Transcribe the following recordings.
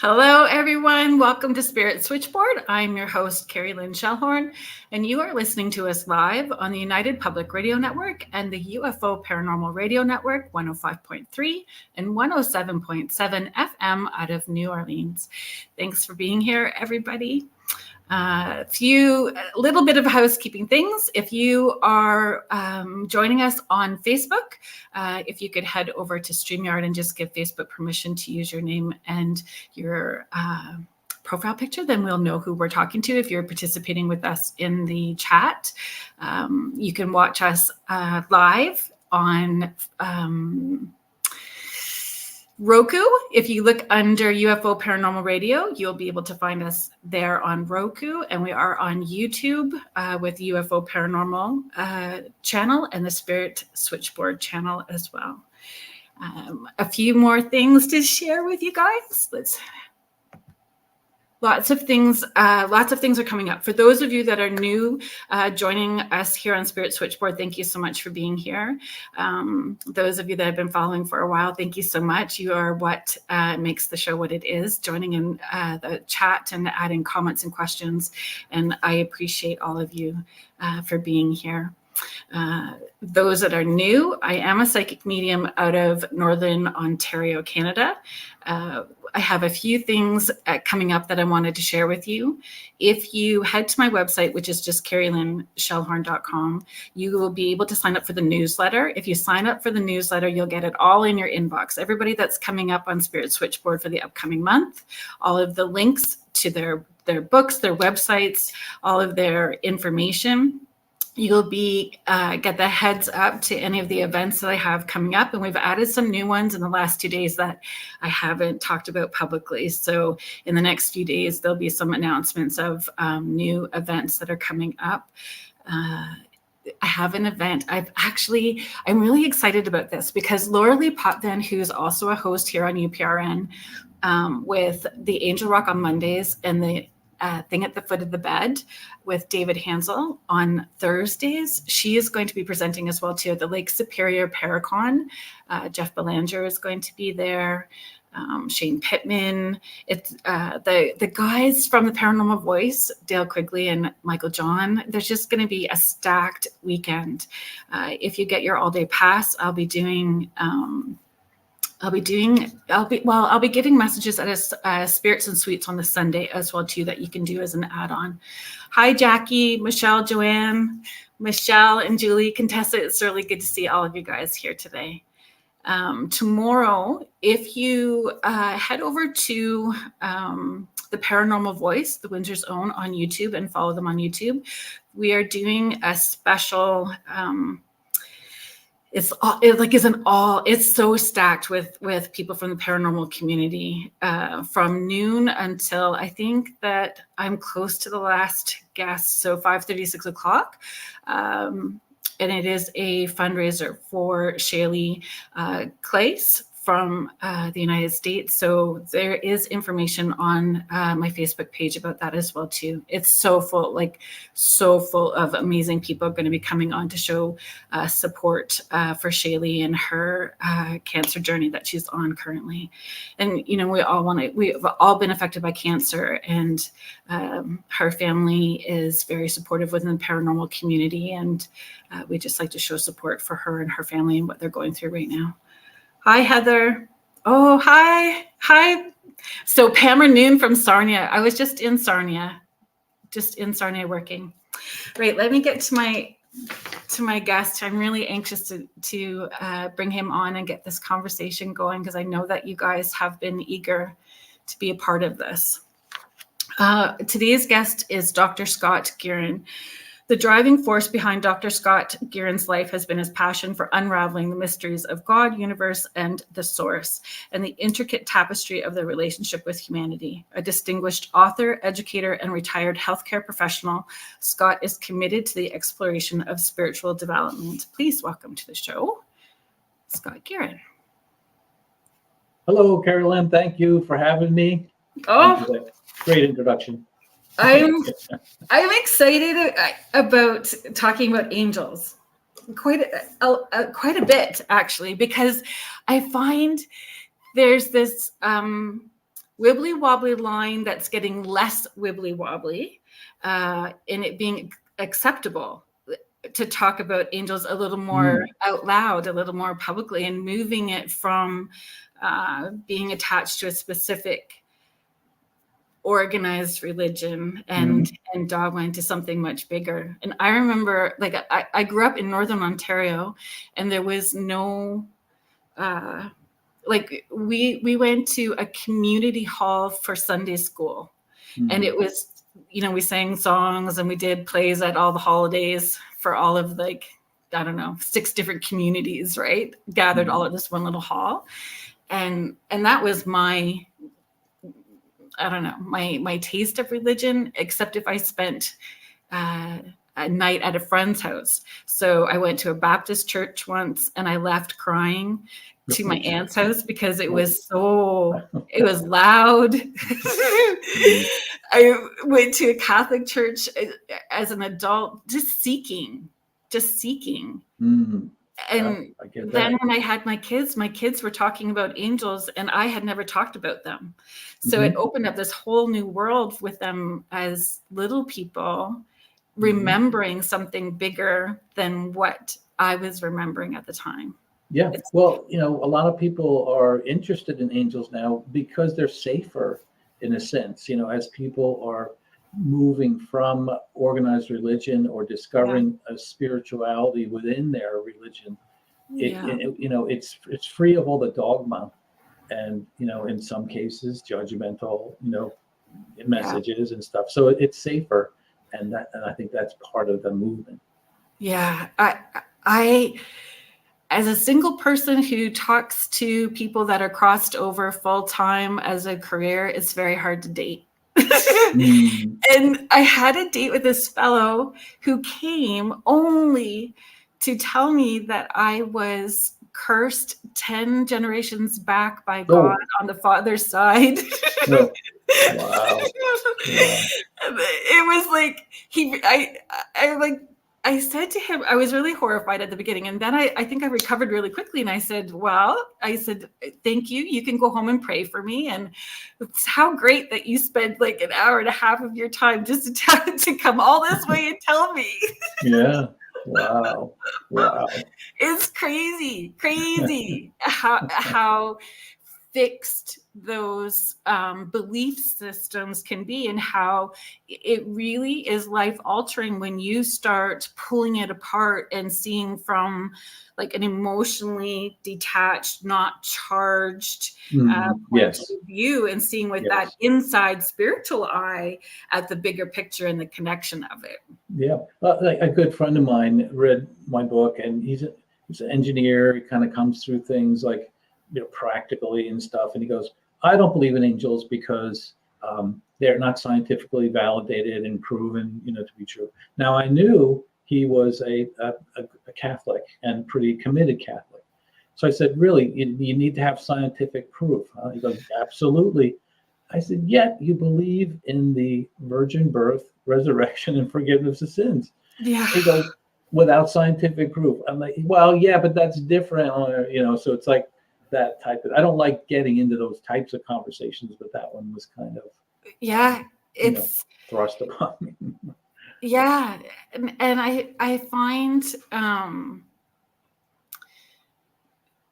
Hello, everyone. Welcome to Spirit Switchboard. I'm your host, Carrie Lynn Shellhorn, and you are listening to us live on the United Public Radio Network and the UFO Paranormal Radio Network, 105.3 and 107.7 FM out of New Orleans. Thanks for being here, everybody. A little bit of housekeeping things. If you are joining us on Facebook, if you could head over to StreamYard and just give Facebook permission to use your name and your profile picture, then we'll know who we're talking to. If you're participating with us in the chat, you can watch us live on Roku. If you look under UFO Paranormal Radio, you'll be able to find us there on Roku, and we are on YouTube with UFO Paranormal channel and the Spirit Switchboard channel as well. A few more things to share with you guys. Lots of things are coming up. For those of you that are new joining us here on Spirit Switchboard, thank you so much for being here. Those of you that have been following for a while, thank you so much. You are what makes the show what it is, joining in the chat and adding comments and questions. And I appreciate all of you for being here. Those that are new, I am a psychic medium out of Northern Ontario, Canada. I have a few things coming up that I wanted to share with you. If you head to my website, which is just carrieLynnShellhorn.com, you will be able to sign up for the newsletter. If you sign up for the newsletter, you'll get it all in your inbox. Everybody that's coming up on Spirit Switchboard for the upcoming month, all of the links to their books, their websites, all of their information. You'll be get the heads up to any of the events that I have coming up. And we've added some new ones in the last 2 days that I haven't talked about publicly. So in the next few days, there'll be some announcements of new events that are coming up. I have an event. I'm really excited about this because Laura Lee Potvin, who's also a host here on UPRN with the Angel Rock on Mondays and the Thing at the Foot of the Bed with David Hansel on Thursdays. She is going to be presenting as well too at the Lake Superior Paracon. Jeff Belanger is going to be there. Shane Pittman. It's the guys from the Paranormal Voice, Dale Quigley and Michael John. There's just going to be a stacked weekend. If you get your all-day pass, I'll be giving messages at a Spirits and Sweets on the Sunday as well too that you can do as an add-on. Hi, Jackie, Michelle, Joanne, Michelle and Julie, Contessa. It's really good to see all of you guys here today. Tomorrow, if you head over to the Paranormal Voice, the Windsor's Own on YouTube and follow them on YouTube, we are doing a special it's so stacked with people from the paranormal community from noon until I think that I'm close to the last guest, so 5:30, 6 o'clock. And it is a fundraiser for Shaylee Clace from the United States. So there is information on my Facebook page about that as well too. It's so full of amazing people going to be coming on to show support for Shaylee and her cancer journey that she's on currently. And you know, we've all been affected by cancer, and her family is very supportive within the paranormal community, and we just like to show support for her and her family and what they're going through right now. Hi, Heather. Oh, hi. So Pamela Noon from Sarnia. I was just in Sarnia working. Right, let me get to my guest. I'm really anxious to bring him on and get this conversation going because I know that you guys have been eager to be a part of this. Today's guest is Dr. Scott Guerin. The driving force behind Dr. Scott Guerin's life has been his passion for unraveling the mysteries of God, universe, and the source, and the intricate tapestry of their relationship with humanity. A distinguished author, educator, and retired healthcare professional, Scott is committed to the exploration of spiritual development. Please welcome to the show, Scott Guerin. Hello, Carolyn. Thank you for having me. Oh, great introduction. I'm excited about talking about angels, quite a bit actually, because I find there's this wibbly wobbly line that's getting less wibbly wobbly, and it being acceptable to talk about angels a little more out loud, a little more publicly, and moving it from being attached to a specific organized religion and dogma into something much bigger. And I remember, like, I grew up in Northern Ontario, and there was no like we went to a community hall for Sunday school, and it was, you know, we sang songs and we did plays at all the holidays for all of, like, I don't know, 6 different communities, right? Gathered all at this one little hall. And that was my, I don't know, my taste of religion, except if I spent a night at a friend's house. So I went to a Baptist church once, and I left crying to my aunt's house because it was it was loud. I went to a Catholic church as an adult, just seeking. And then when I had my kids were talking about angels, and I had never talked about them. So it opened up this whole new world with them as little people, remembering something bigger than what I was remembering at the time. Yeah. Well, you know, a lot of people are interested in angels now because they're safer, in a sense, you know, as people are moving from organized religion or discovering a spirituality within their religion. You know, it's free of all the dogma and, you know, in some cases judgmental, you know, messages and stuff. So it's safer, and I think that's part of the movement. Yeah, I as a single person who talks to people that are crossed over full time as a career, it's very hard to date. And I had a date with this fellow who came only to tell me that I was cursed 10 generations back by God on the father's side. Wow. It was like I said to him, I was really horrified at the beginning. And then I think I recovered really quickly. And I said, thank you. You can go home and pray for me. And it's how great that you spent like an hour and a half of your time just to come all this way and tell me. Yeah. Wow. It's crazy how fixed those belief systems can be, and how it really is life altering when you start pulling it apart and seeing from like an emotionally detached, not charged point of view, and seeing with that inside spiritual eye at the bigger picture and the connection of it. Yeah. Like a good friend of mine read my book, and he's an engineer. He kind of comes through things like, you know, practically and stuff. And he goes, I don't believe in angels because they're not scientifically validated and proven, you know, to be true. Now, I knew he was a Catholic, and pretty committed Catholic. So I said, really, you need to have scientific proof. He goes, absolutely. I said, yet you believe in the virgin birth, resurrection, and forgiveness of sins. Yeah. He goes, without scientific proof. I'm like, well, yeah, but that's different. You know, so it's like that type of, I don't like getting into those types of conversations, but that one was kind of, it's thrust upon me. Yeah. And I find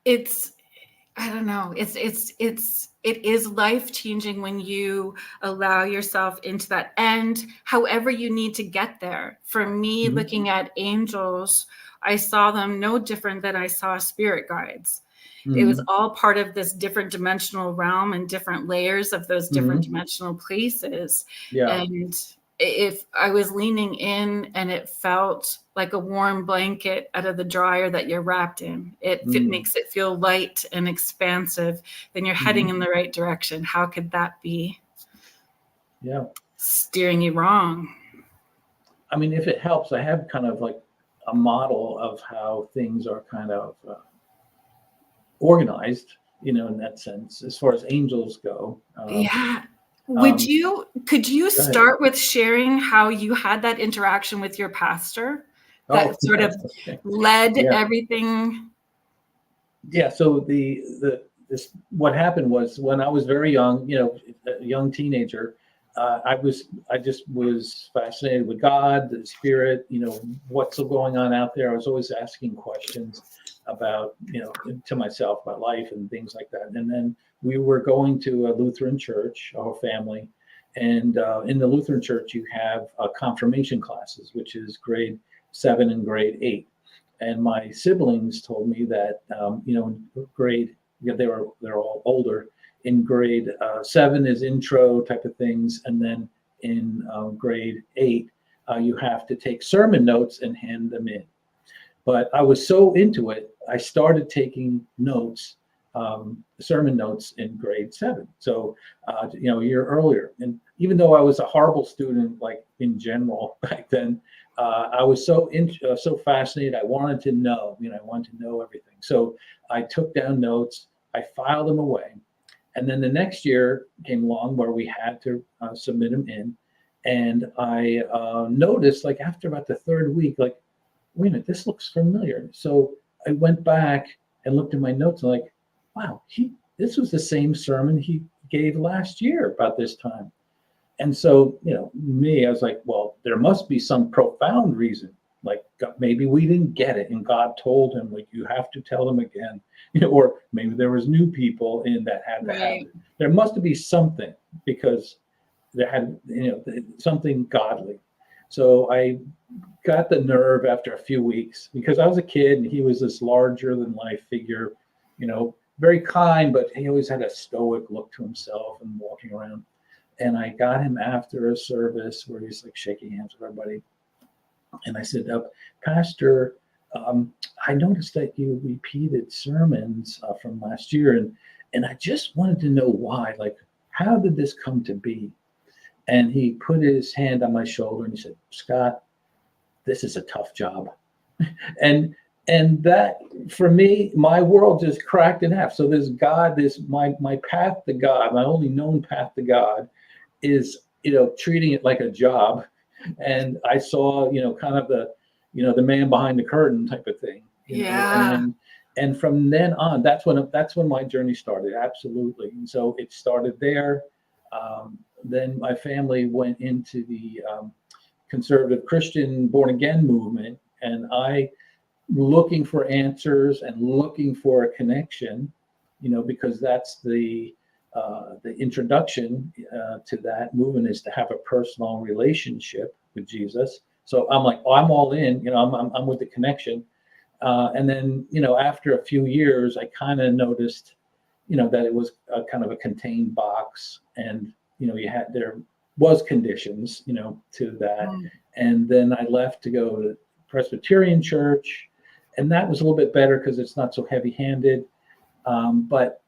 it's, I don't know, it is life-changing when you allow yourself into that, and however you need to get there. For me, looking at angels, I saw them no different than I saw spirit guides. It was all part of this different dimensional realm and different layers of those different dimensional places. Yeah. And if I was leaning in and it felt like a warm blanket out of the dryer that you're wrapped in, it makes it feel light and expansive, then you're heading in the right direction. How could that be steering you wrong? I mean, if it helps, I have kind of like a model of how things are kind of organized, you know, in that sense, as far as angels go. Could you start with sharing how you had that interaction with your pastor that sort of led everything? Yeah. So the what happened was when I was very young, a young teenager, I just was fascinated with God, the spirit, what's going on out there. I was always asking questions about, to myself, about life and things like that. And then we were going to a Lutheran church, our family. And in the Lutheran church, you have confirmation classes, which is grade 7 and grade 8. And my siblings told me that, they're all older. In grade 7 is intro type of things. And then in grade 8, you have to take sermon notes and hand them in. But I was so into it, I started taking notes, sermon notes in grade 7. So, a year earlier. And even though I was a horrible student, like in general back then, I was so fascinated. I wanted to know, I wanted to know everything. So I took down notes, I filed them away. And then the next year came along where we had to submit them in. And I noticed, like after about the third week, like, wait a minute, this looks familiar. So I went back and looked at my notes and like, wow, this was the same sermon he gave last year about this time. And so, I was like, well, there must be some profound reason. Like maybe we didn't get it and God told him, like, you have to tell them again, or maybe there was new people in that had to happen. There must be something because there had, something godly. So I got the nerve after a few weeks because I was a kid and he was this larger than life figure, very kind, but he always had a stoic look to himself and walking around. And I got him after a service where he's like shaking hands with everybody. And I said, Pastor, I noticed that you repeated sermons from last year. And I just wanted to know why, like, how did this come to be? And he put his hand on my shoulder and he said, Scott, this is a tough job. and that, for me, my world just cracked in half. So there's God, my path to God, my only known path to God is, treating it like a job. And I saw, kind of the man behind the curtain type of thing. And from then on, that's when my journey started. Absolutely. And so it started there. Then my family went into the conservative Christian born again movement, and I looking for answers and looking for a connection, because that's the introduction to that movement is to have a personal relationship with Jesus. So I'm like, oh, I'm all in, I'm with the connection. And then, after a few years, I kind of noticed, that it was a kind of a contained box, and, there was conditions, to that. And then I left to go to Presbyterian church, and that was a little bit better because it's not so heavy-handed. But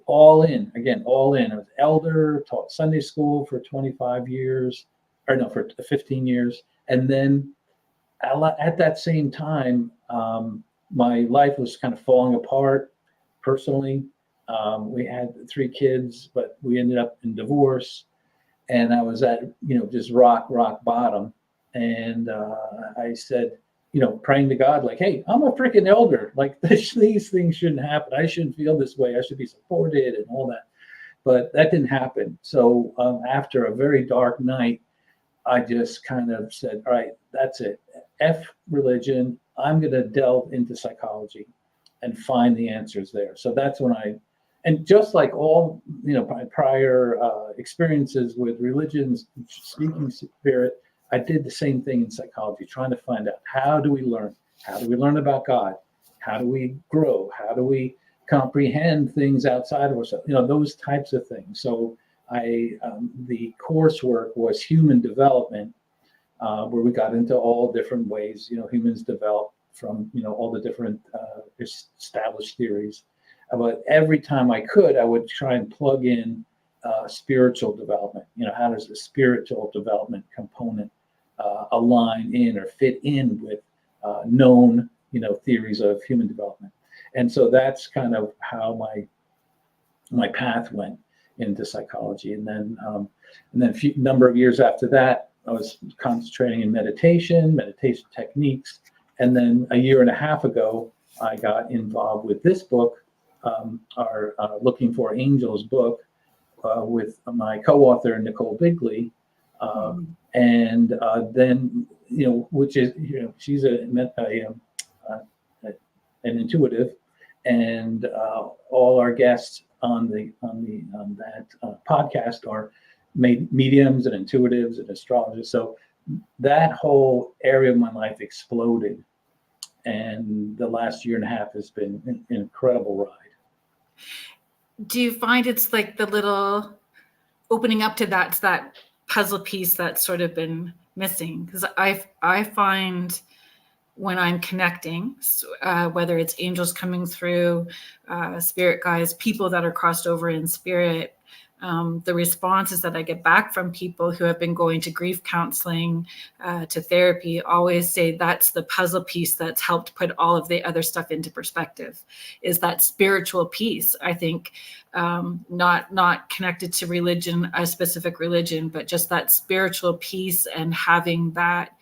all in. I was elder, taught Sunday school for 25 years, for 15 years. And then at that same time, my life was kind of falling apart personally. We had 3 kids, but we ended up in divorce. And I was at, just rock bottom. And I said, praying to God, like, hey, I'm a freaking elder. Like these things shouldn't happen. I shouldn't feel this way. I should be supported and all that. But that didn't happen. So after a very dark night, I just kind of said, all right, that's it. F religion. I'm going to delve into psychology and find the answers there. So that's when and just like all, prior experiences with religions, speaking spirit, I did the same thing in psychology, trying to find out, how do we learn? How do we learn about God? How do we grow? How do we comprehend things outside of ourselves? Those types of things. So the coursework was human development, where we got into all different ways, humans develop from, all the different established theories. But every time I could, I would try and plug in spiritual development. How does the spiritual development component align in or fit in with known, theories of human development? And so that's kind of how my path went into psychology. And then a number of years after that, I was concentrating in meditation techniques. And then a year and a half ago, I got involved with this book, our Looking for Angels book with my co-author Nichole Bigley, and then which is she's an intuitive, and all our guests on that podcast are mediums and intuitives and astrologers. So that whole area of my life exploded, and the last year and a half has been an incredible ride. Do you find it's like the little opening up to that puzzle piece that's sort of been missing? Because I find when I'm connecting, whether it's angels coming through, spirit guides, people that are crossed over in spirit, the responses that I get back from people who have been going to grief counseling, to therapy, always say that's the puzzle piece that's helped put all of the other stuff into perspective, is that spiritual piece. I think not connected to religion, a specific religion, but just that spiritual piece, and having that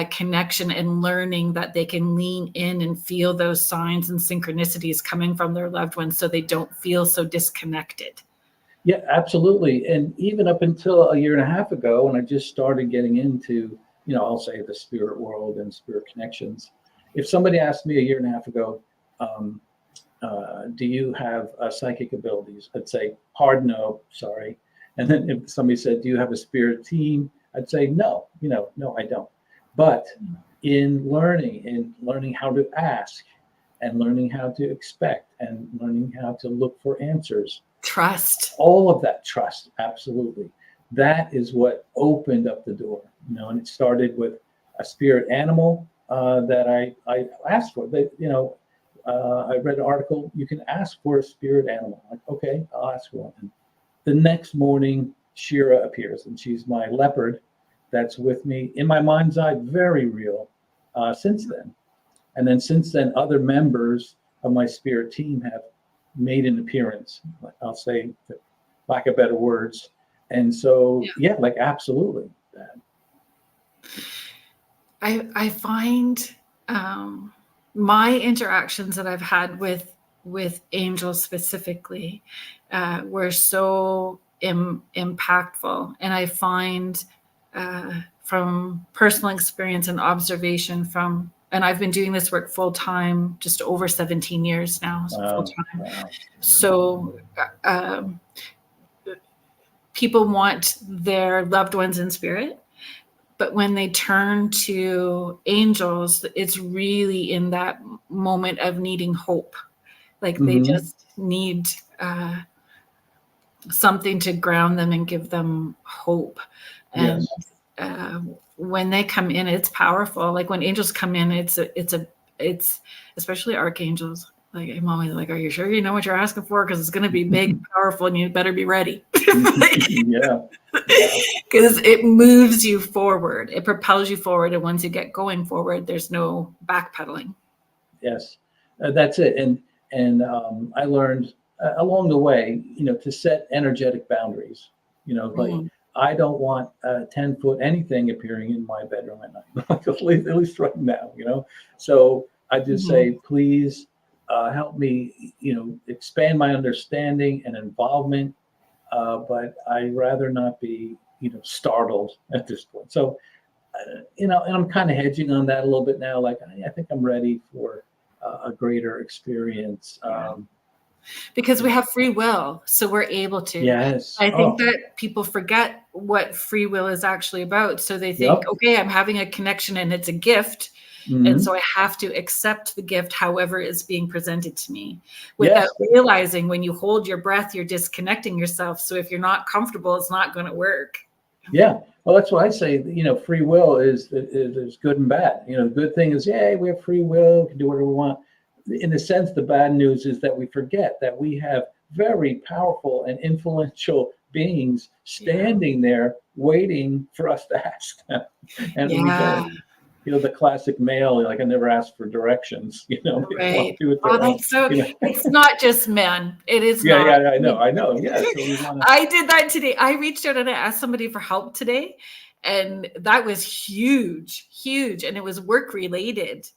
connection and learning that they can lean in and feel those signs and synchronicities coming from their loved ones, so they don't feel so disconnected. Yeah, absolutely. And even up until a year and a half ago, when I just started getting into, I'll say the spirit world and spirit connections, if somebody asked me a year and a half ago, do you have psychic abilities? I'd say hard no, sorry. And then if somebody said, do you have a spirit team? I'd say no, no, I don't. But in learning how to ask, and learning how to expect, and learning how to look for answers, trust, all of that trust, absolutely, that is what opened up the door. And it started with a spirit animal that I asked for. I read an article, you can ask for a spirit animal. Like, okay, I'll ask for one. And the next morning, Shira appears, and she's my leopard that's with me in my mind's eye, very real since then. And then since then, other members of my spirit team have made an appearance, I'll say, for lack of better words. And so, like, absolutely. I find my interactions that I've had with angels specifically were so impactful. And I find from personal experience and observation and I've been doing this work full time, just over 17 years now, full time. Wow. So people want their loved ones in spirit, but when they turn to angels, it's really in that moment of needing hope. Like they just need something to ground them and give them hope. And when they come in, it's powerful. Like when angels come in, it's especially archangels. Like I'm always like, are you sure you know what you're asking for? Because it's going to be big, powerful, and you better be ready. Because it moves you forward. It propels you forward. And once you get going forward, there's no backpedaling. Yes, that's it. And I learned along the way, to set energetic boundaries. Like I don't want 10-foot anything appearing in my bedroom at night, at least right now. So I just say, please help me, expand my understanding and involvement. But I'd rather not be, startled at this point. So, and I'm kind of hedging on that a little bit now. Like, I think I'm ready for a greater experience. Because we have free will, so we're able to. Yes. I think that people forget what free will is actually about. So they think, okay, I'm having a connection and it's a gift. And so I have to accept the gift, however it's being presented to me, without realizing when you hold your breath, you're disconnecting yourself. So if you're not comfortable, it's not going to work. Yeah. Well, that's why I say, free will is good and bad. The good thing is, we have free will, we can do whatever we want. In a sense, the bad news is that we forget that we have very powerful and influential beings standing there waiting for us to ask them. And we don't. The classic male, like I never asked for directions, Right. That's so, it's not just men. It is not. Yeah, I know. Yeah. So I did that today. I reached out and I asked somebody for help today. And that was huge. And it was work related.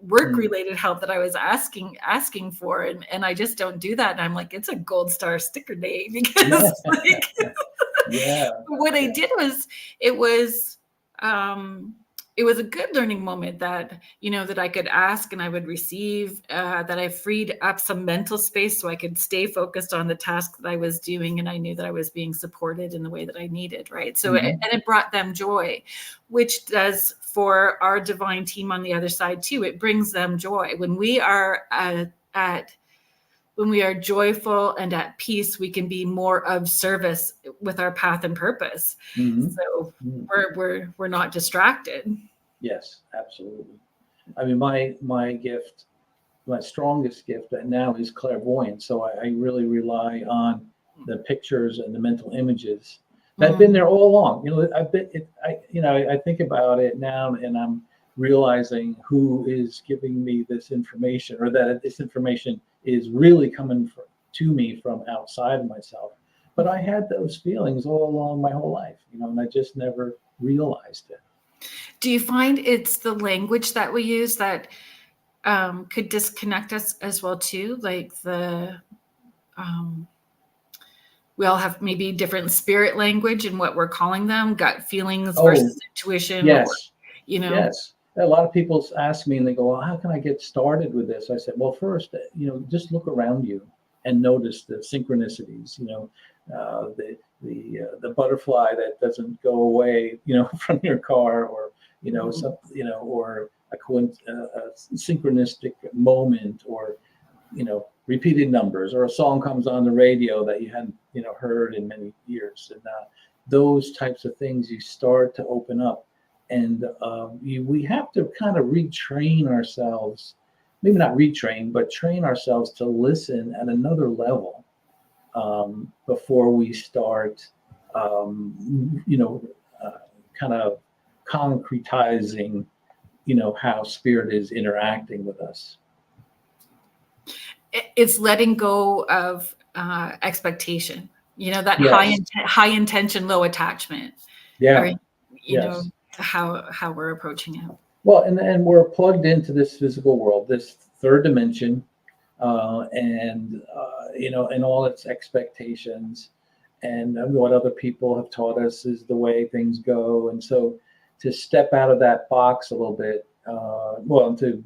work-related help that I was asking for, and I just don't do that. And I'm like, it's a gold star sticker day, because like, Yeah. what I did was, it was a good learning moment that, that I could ask and I would receive, that I freed up some mental space so I could stay focused on the task that I was doing. And I knew that I was being supported in the way that I needed. Right. So, and it brought them joy, which does for our divine team on the other side too. It brings them joy. When we are when we are joyful and at peace, we can be more of service with our path and purpose. So we're not distracted. Yes, absolutely. I mean, my gift, my strongest gift now is clairvoyance. So I really rely on the pictures and the mental images that have been there all along. I think about it now, and I'm realizing who is giving me this information, or that this information is really coming to me from outside of myself. But I had those feelings all along my whole life, and I just never realized it. Do you find it's the language that we use that could disconnect us as well too? Like we all have maybe different spirit language and what we're calling them, gut feelings versus intuition. Yes. Yes. A lot of people ask me and they go, well, how can I get started with this? I said, well, first, just look around you and notice the synchronicities, the butterfly that doesn't go away, from your car, or, or a synchronistic moment, or, repeated numbers, or a song comes on the radio that you hadn't, heard in many years. And those types of things, you start to open up. And we have to kind of retrain ourselves, maybe not retrain, but train ourselves to listen at another level before we start, kind of concretizing, how spirit is interacting with us. It's letting go of expectation, that high intention, low attachment. Yeah. Or, how we're approaching it. Well, and we're plugged into this physical world, this third dimension, and all its expectations, and what other people have taught us is the way things go. And so to step out of that box a little bit, to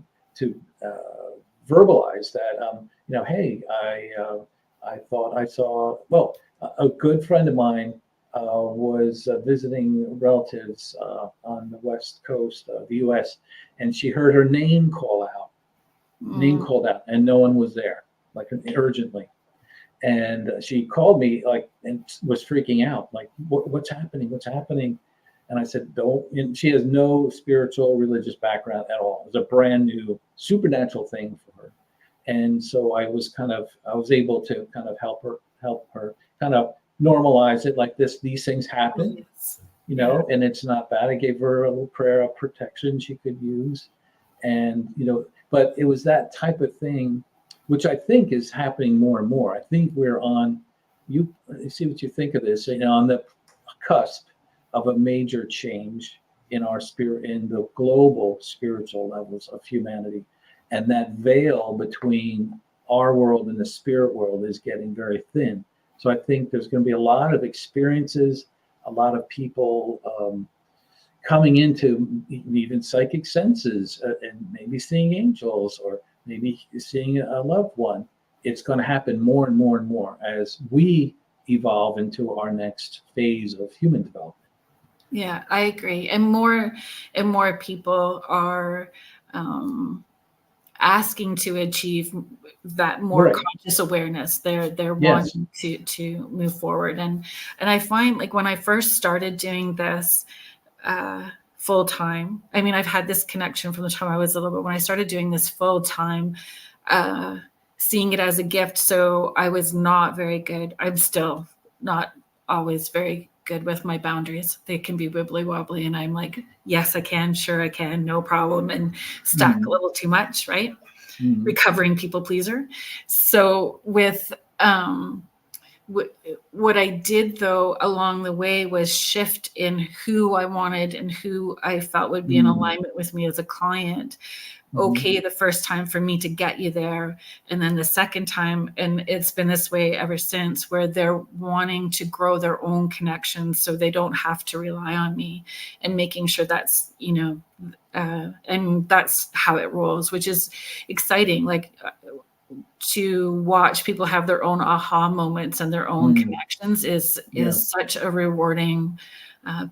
verbalize that, hey, I thought I saw, a good friend of mine was visiting relatives on the west coast of the U.S., and she heard her name called out, and no one was there, like urgently. And she called me and was freaking out, like, what's happening? And I said, don't. And she has no spiritual, religious background at all. It was a brand new supernatural thing for her. And so I was able to kind of help her kind of normalize it, like these things happen, and it's not bad. I gave her a little prayer of protection she could use. And, but it was that type of thing, which I think is happening more and more. I think we're on, you see what you think of this, on the cusp of a major change in our spirit, in the global spiritual levels of humanity. And that veil between our world and the spirit world is getting very thin. So I think there's going to be a lot of experiences, a lot of people coming into even psychic senses, and maybe seeing angels, or maybe seeing a loved one. It's going to happen more and more and more as we evolve into our next phase of human development. Yeah, I agree. And more people are asking to achieve that more conscious awareness. They're wanting to move forward. And I find, like, when I first started doing this full time, I mean, I've had this connection from the time I was little, but when I started doing this full time, seeing it as a gift. So I was not very good. I'm still not always very good with my boundaries. They can be wibbly wobbly, and I'm like, yes, I can, sure I can, no problem, and stuck a little too much, right? Recovering people pleaser. So with what I did though along the way was shift in who I wanted and who I felt would be in alignment with me as a client. okay the first time for me to get you there. And then the second time, and it's been this way ever since, where they're wanting to grow their own connections so they don't have to rely on me, and making sure that's, and that's how it rolls, which is exciting. Like, to watch people have their own aha moments and their own connections is such a rewarding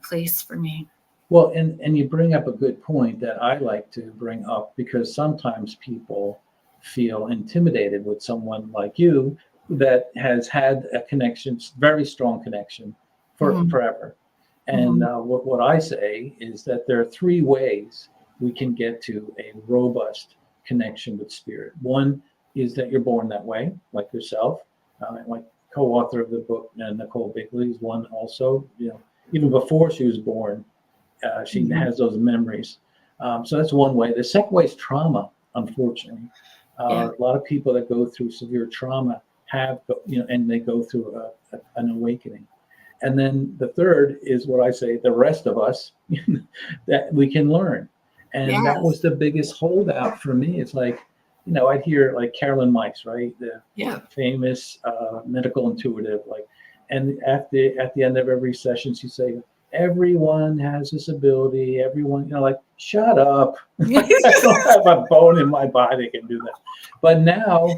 place for me. Well, and you bring up a good point that I like to bring up, because sometimes people feel intimidated with someone like you that has had a connection, very strong connection for forever. And what I say is that there are three ways we can get to a robust connection with spirit. One is that you're born that way, like yourself, like co-author of the book, Nichole Bigley is one also. Even before she was born, she has those memories. So that's one way. The second way is trauma, unfortunately. A lot of people that go through severe trauma have, and they go through an awakening. And then the third is what I say, the rest of us, that we can learn. And that was the biggest holdout for me. It's like, I'd hear like Carolyn Mikes, right? The famous medical intuitive, and at the end of every session, she'd say, everyone has this ability. Everyone, shut up. I don't have a bone in my body that can do that. But now,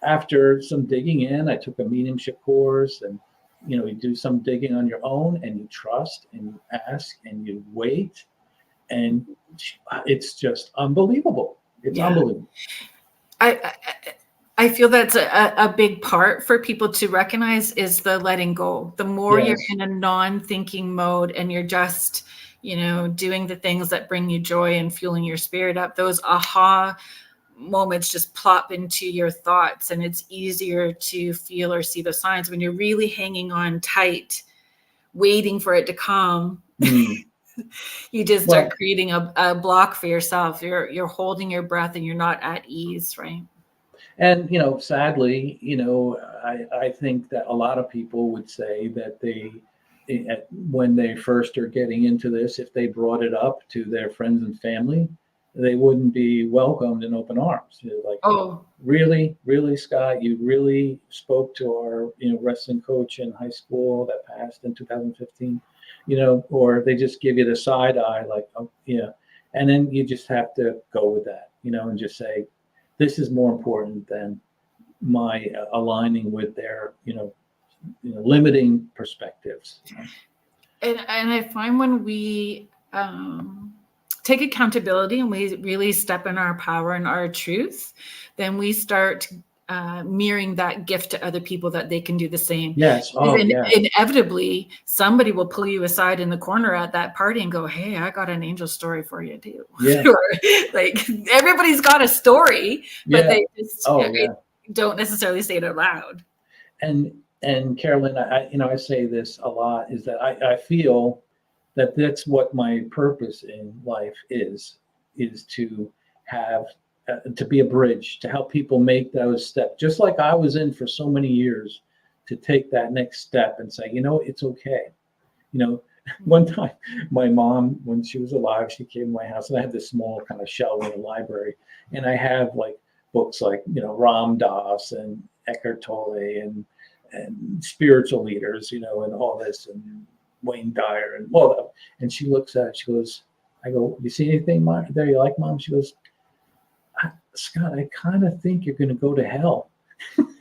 after some digging in, I took a mediumship course, and you do some digging on your own, and you trust, and you ask, and you wait, and it's just unbelievable. It's unbelievable. I feel that's a big part for people to recognize, is the letting go. The more you're in a non-thinking mode and you're just, doing the things that bring you joy and fueling your spirit up, those aha moments just plop into your thoughts, and it's easier to feel or see the signs. When you're really hanging on tight, waiting for it to come, you just start creating a block for yourself. You're holding your breath and you're not at ease, right? And, sadly, I think that a lot of people would say that when they first are getting into this, if they brought it up to their friends and family, they wouldn't be welcomed in open arms. Like, oh, really, Scott, you really spoke to our, wrestling coach in high school that passed in 2015, or they just give you the side eye, like, oh, yeah. And then you just have to go with that, and just say, this is more important than my aligning with their, limiting perspectives. And I find when we take accountability and we really step in our power and our truth, then we start mirroring that gift to other people, that they can do the same. Yes. Inevitably, somebody will pull you aside in the corner at that party and go, hey, I got an angel story for you too. Yeah. Like, everybody's got a story, but they just don't necessarily say it out loud. And Carolyn, I say this a lot, is that I feel that that's what my purpose in life is to have, to be a bridge, to help people make those steps, just like I was in for so many years, to take that next step and say, it's okay. One time my mom, when she was alive, she came to my house, and I had this small kind of shelf in the library, and I have like books like, Ram Dass and Eckhart Tolle and spiritual leaders, and all this, and Wayne Dyer and all that. And she looks at it, she goes, I go, you see anything there you like, Mom? She goes, Scott, I kind of think you're going to go to hell.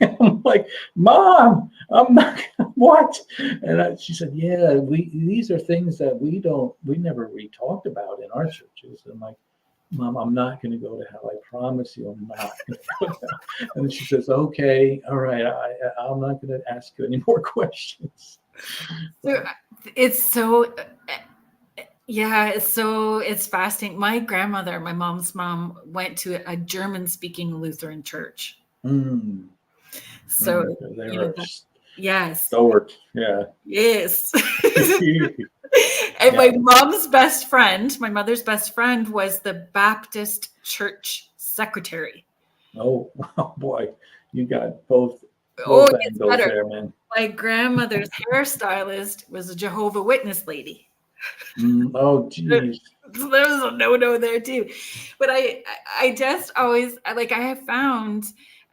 I'm like, Mom, I'm not. What? And she said, yeah, these are things that we never really talked about in our churches. And I'm like, Mom, I'm not going to go to hell. I promise you, I'm not going to go to hell. And she says, okay, all right, I'm not going to ask you any more questions. So it's fascinating. My grandmother, my mom's mom, went to a German-speaking Lutheran church. So they were yes, stalwart, yeah, yes. And my mom's best friend, my mother's best friend, was the Baptist church secretary. Oh boy, you got both angles there, man. My grandmother's hairstylist was a Jehovah's Witness lady. Oh, geez. So there's a no there too. But I just always like, I have found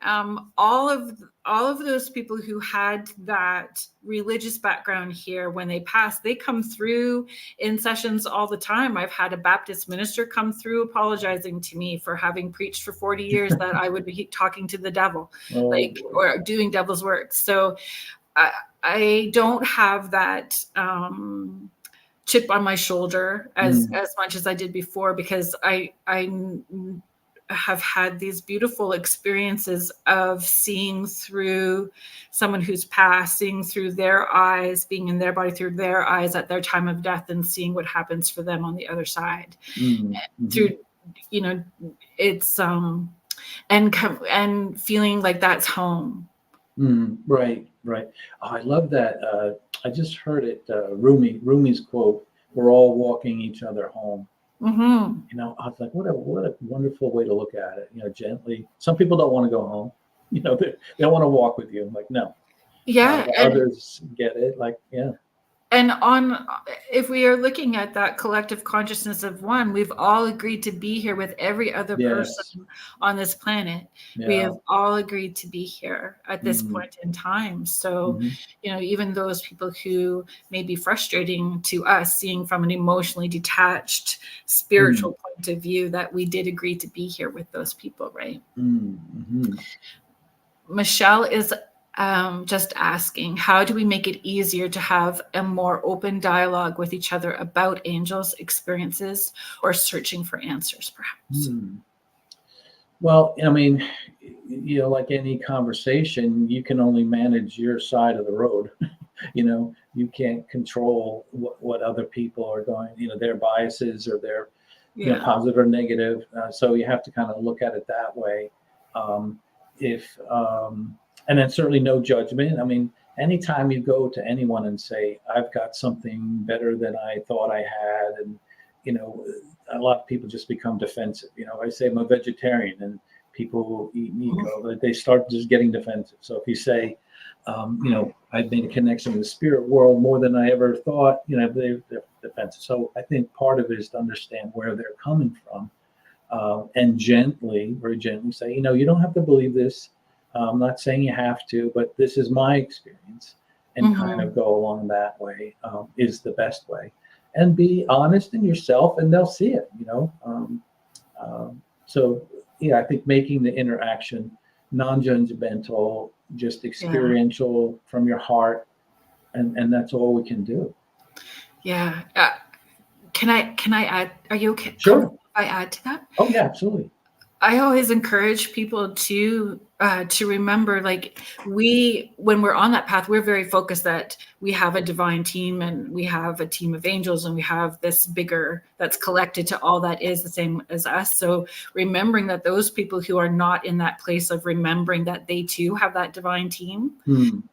all of those people who had that religious background here, when they pass, they come through in sessions all the time. I've had a Baptist minister come through apologizing to me for having preached for 40 years that I would be talking to the devil, Oh, like, boy. or doing devil's work. So I don't have that chip on my shoulder as much as I did before, because I have had these beautiful experiences of seeing through someone who's passed, seeing through their eyes, being in their body through their eyes at their time of death, and seeing what happens for them on the other side. Through, you know, it's and feeling like that's home. Right. Oh, I love that. I just heard it. Rumi's quote: "We're all walking each other home." Mm-hmm. You know, I was like, what a wonderful way to look at it. You know, gently. Some people don't want to go home. You know, they don't want to walk with you. I'm like, no. Yeah. Others get it. Like, yeah. And if we are looking at that collective consciousness of one, we've all agreed to be here with every other person on this planet. Yeah. We have all agreed to be here at this point in time. So, you know, even those people who may be frustrating to us, seeing from an emotionally detached, spiritual point of view, that we did agree to be here with those people, right? Michelle is just asking, how do we make it easier to have a more open dialogue with each other about angels' experiences, or searching for answers, perhaps? Well, I mean, you know, like any conversation, you can only manage your side of the road. You know, you can't control what other people are going, you know, their biases or their, you know, positive or negative. So you have to kind of look at it that way. And then certainly no judgment. I mean, anytime you go to anyone and say, I've got something better than I thought I had, and, you know, a lot of people just become defensive. You know, I say I'm a vegetarian, and people who eat meat, they start just getting defensive. So if you say, you know, I've made a connection with the spirit world more than I ever thought, you know, they're defensive. So I think part of it is to understand where they're coming from, and very gently say, you know, you don't have to believe this. I'm not saying you have to, but this is my experience, and kind of go along that way is the best way. And be honest in yourself, and they'll see it, you know. So, yeah, I think making the interaction non-judgmental, just experiential from your heart, and that's all we can do. Yeah. Can I add? Are you okay? Sure. If I add to that? Oh, yeah, absolutely. I always encourage people to remember, like, when we're on that path, we're very focused that we have a divine team, and we have a team of angels, and we have this bigger that's collected to all that is the same as us. So remembering that those people who are not in that place of remembering that they too have that divine team.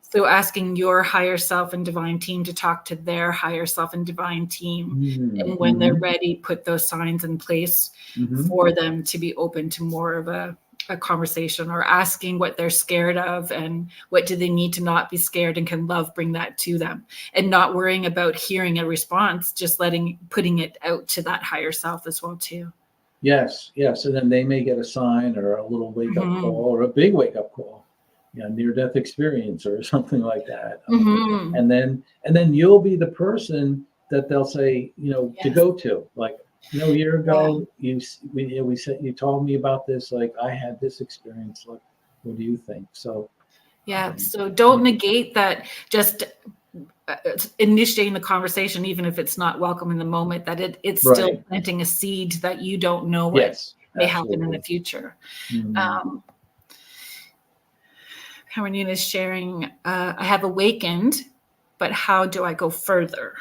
So asking your higher self and divine team to talk to their higher self and divine team, and when they're ready, put those signs in place for them to be open to more of a conversation, or asking what they're scared of and what do they need to not be scared, and can love bring that to them, and not worrying about hearing a response, just putting it out to that higher self as well too. Yes. And then they may get a sign, or a little wake up call, or a big wake up call, you know, near-death experience or something like that. And then you'll be the person that they'll say, you know, to go to. Like, you know, a year ago, we said, you told me about this. Like, I had this experience. Like, what do you think? So, so don't negate that. Just initiating the conversation, even if it's not welcome in the moment, that it's still planting a seed that you don't know what may happen in the future. Carolina is sharing, I have awakened, but how do I go further?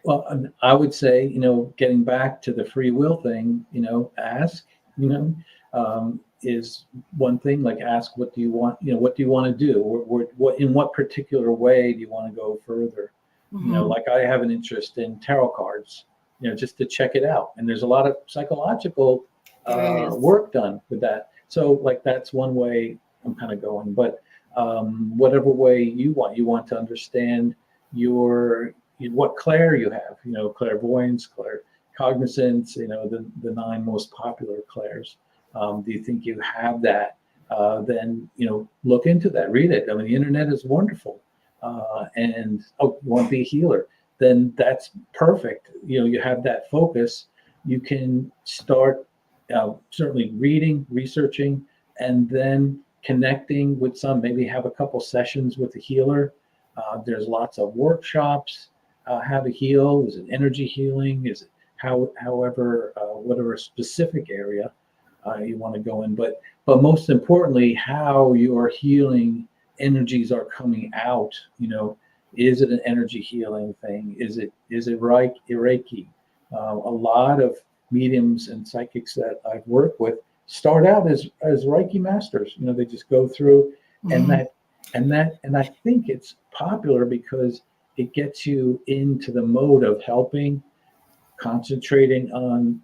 Well, I would say, you know, getting back to the free will thing, you know, ask, you know, is one thing. Like, ask, what do you want? You know, what do you want to do? Or what in what particular way do you want to go further? You know, like, I have an interest in tarot cards, you know, just to check it out. And there's a lot of psychological work done with that. So, like, that's one way I'm kind of going. But whatever way you want to understand your what clair you have, clairvoyance, claircognizance, the 9 most popular clairs. Do you think you have that? Then, look into that, read it. I mean, the internet is wonderful. And you want to be a healer, then that's perfect. You have that focus. You can start certainly reading, researching, and then connecting with maybe have a couple sessions with a healer. There's lots of workshops, how to heal. Is it energy healing? Is it however, whatever specific area you want to go in, but most importantly, how your healing energies are coming out. Is it an energy healing thing? Is it Reiki? A lot of mediums and psychics that I've worked with start out as Reiki masters. They just go through, and I think it's popular because it gets you into the mode of helping, concentrating on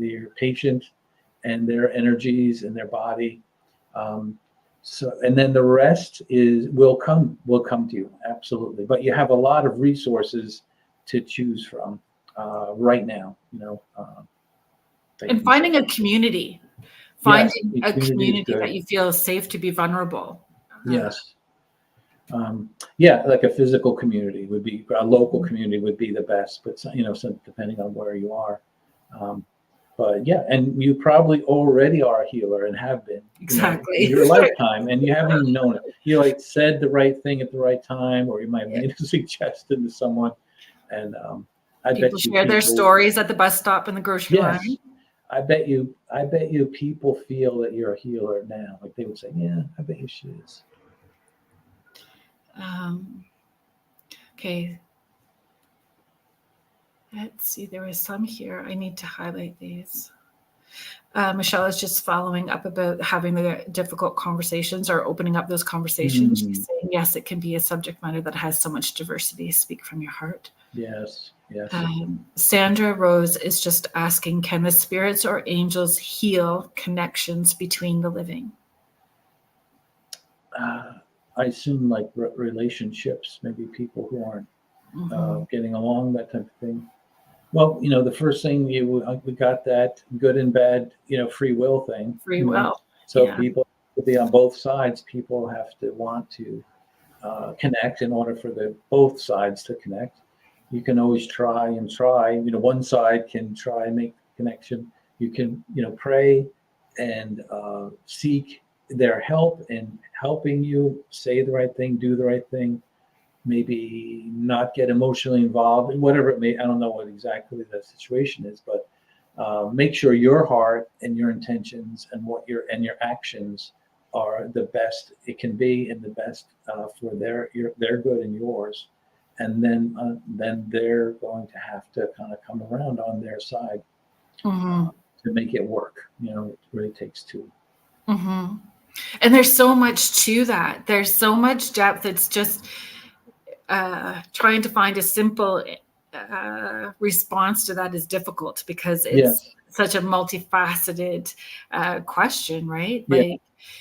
your patient and their energies and their body. And then the rest will come to you, absolutely. But you have a lot of resources to choose from right now. And finding a community, finding a community that you feel is safe to be vulnerable. Yes. Like a physical community would be, a local community would be the best, but depending on where you are. But yeah, and you probably already are a healer and have been exactly in your lifetime, and you haven't even known it. You said the right thing at the right time, or you might have made a suggestion to someone, and I bet you share their stories at the bus stop in the grocery line. I bet you people feel that you're a healer now. Like they would say, "Yeah, I bet you she is." Okay. Let's see, there was some here. I need to highlight these. Michelle is just following up about having the difficult conversations or opening up those conversations. She's saying, yes, it can be a subject matter that has so much diversity. Speak from your heart. Yes. Sandra Rose is just asking, can the spirits or angels heal connections between the living? I assume like relationships, maybe people who aren't getting along, that type of thing. Well, the first thing we got that good and bad, free will thing. Free will. So people to be on both sides. People have to want to connect in order for both sides to connect. You can always try. One side can try and make connection. You can, pray and seek their help in helping you say the right thing, do the right thing. Maybe not get emotionally involved in whatever it may. I don't know what exactly the situation is, but make sure your heart and your intentions and your actions are the best it can be and the best for their good and yours. And then they're going to have to kind of come around on their side to make it work. It really takes two. And there's so much to that. There's so much depth. It's just trying to find a simple response to that is difficult because it's such a multifaceted question, right? Like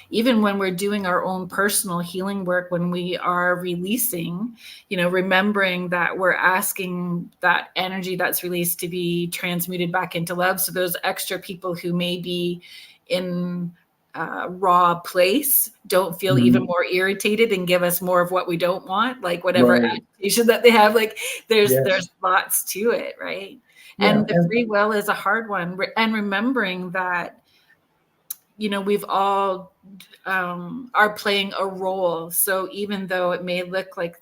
even when we're doing our own personal healing work, when we are releasing, remembering that we're asking that energy that's released to be transmuted back into love. So those extra people who may be in raw place don't feel even more irritated and give us more of what we don't want, like whatever agitation that they have. Like there's lots to it, right? And the free will is a hard one. And remembering that, we've all are playing a role. So even though it may look like,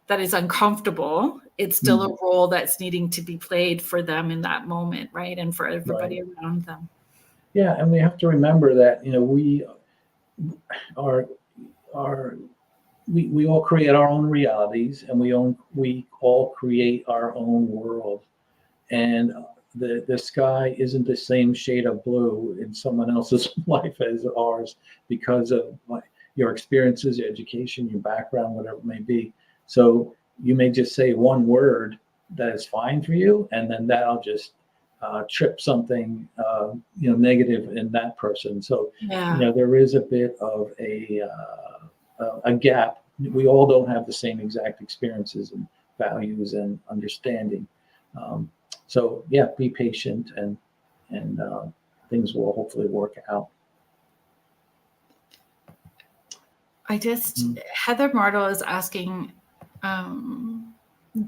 that is uncomfortable, it's still a role that's needing to be played for them in that moment, right? And for everybody around them. Yeah, and we have to remember that we all create our own realities, and we all create our own world. And the sky isn't the same shade of blue in someone else's life as ours because of your experiences, your education, your background, whatever it may be. So you may just say one word that is fine for you, and then that'll just trip something negative in that person. So there is a bit of a gap we all don't have the same exact experiences and values and understanding. So yeah, be patient, and things will hopefully work out. Heather Martle is asking,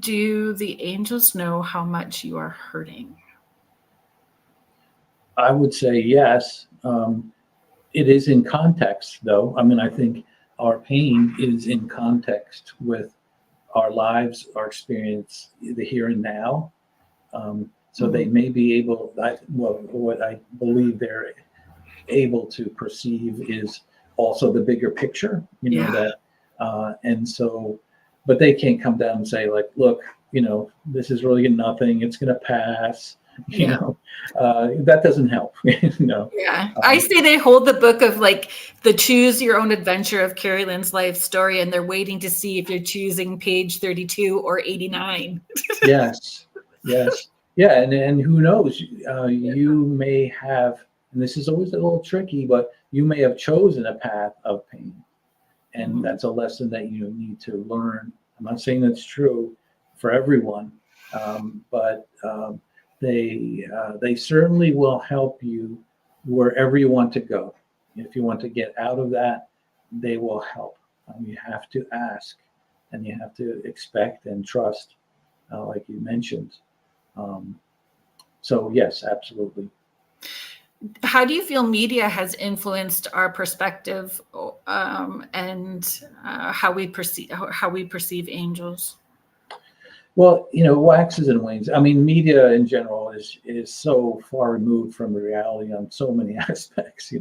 do the angels know how much you are hurting? I would say yes. It is in context, though. I mean, I think our pain is in context with our lives, our experience, the here and now. So they may be able, what I believe they're able to perceive is also the bigger picture, and so, but they can't come down and say, like, look, this is really nothing, it's going to pass. That doesn't help. I say they hold the book of like the choose your own adventure of Carrie Lynn's life story, and they're waiting to see if you're choosing page 32 or 89. Yes. Yeah, and who knows, you may have, and this is always a little tricky, but you may have chosen a path of pain, and that's a lesson that you need to learn. I'm not saying that's true for everyone, but they certainly will help you wherever you want to go. If you want to get out of that, they will help. You have to ask, and you have to expect and trust, like you mentioned. So yes, absolutely. How do you feel media has influenced our perspective and how we perceive angels? Well, waxes and wanes. I mean, media in general is so far removed from reality on so many aspects,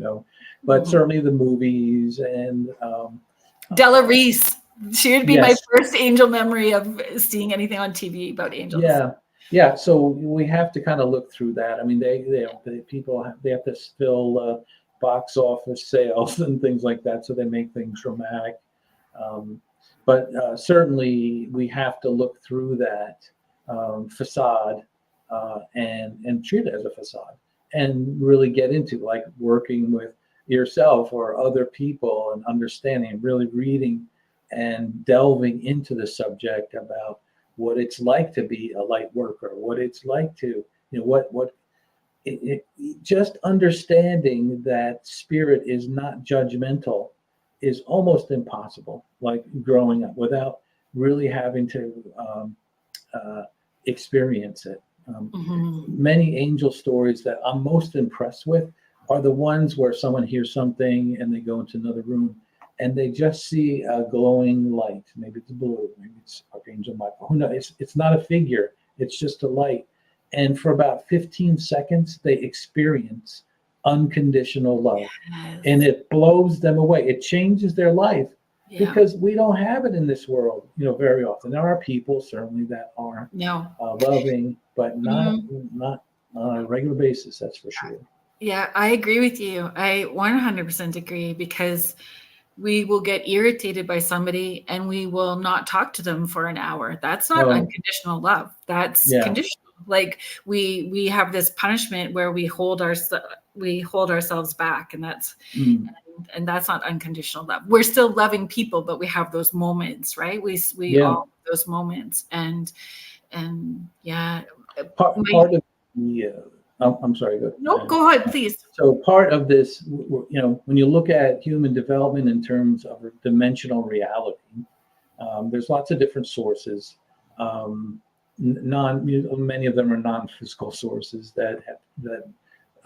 but certainly the movies and Della Reese. She would be yes. my first angel memory of seeing anything on TV about angels. Yeah. So we have to kind of look through that. I mean, people have to fill box office sales and things like that, so they make things dramatic. But certainly we have to look through that facade and treat it as a facade, and really get into like working with yourself or other people and understanding, really reading and delving into the subject about what it's like to be a light worker, what it's like to, just understanding that spirit is not judgmental is almost impossible, like growing up without really having to experience it. Many angel stories that I'm most impressed with are the ones where someone hears something and they go into another room and they just see a glowing light. Maybe it's blue, maybe it's Archangel Michael. Who knows? It's not a figure, it's just a light. And for about 15 seconds, they experience unconditional love. Yes. And it blows them away. It changes their life because we don't have it in this world, very often. There are people certainly that are loving, but not on a regular basis, that's for sure. Yeah, I agree with you. I 100% agree, because we will get irritated by somebody and we will not talk to them for an hour. That's not unconditional love. That's conditional. Like we have this punishment where we hold ourselves back, and that's and that's not unconditional love. We're still loving people, but we have those moments, right? We all have those moments, and part of the I'm sorry. Go ahead, please. So part of this, when you look at human development in terms of dimensional reality, there's lots of different sources. Many of them are non-physical sources that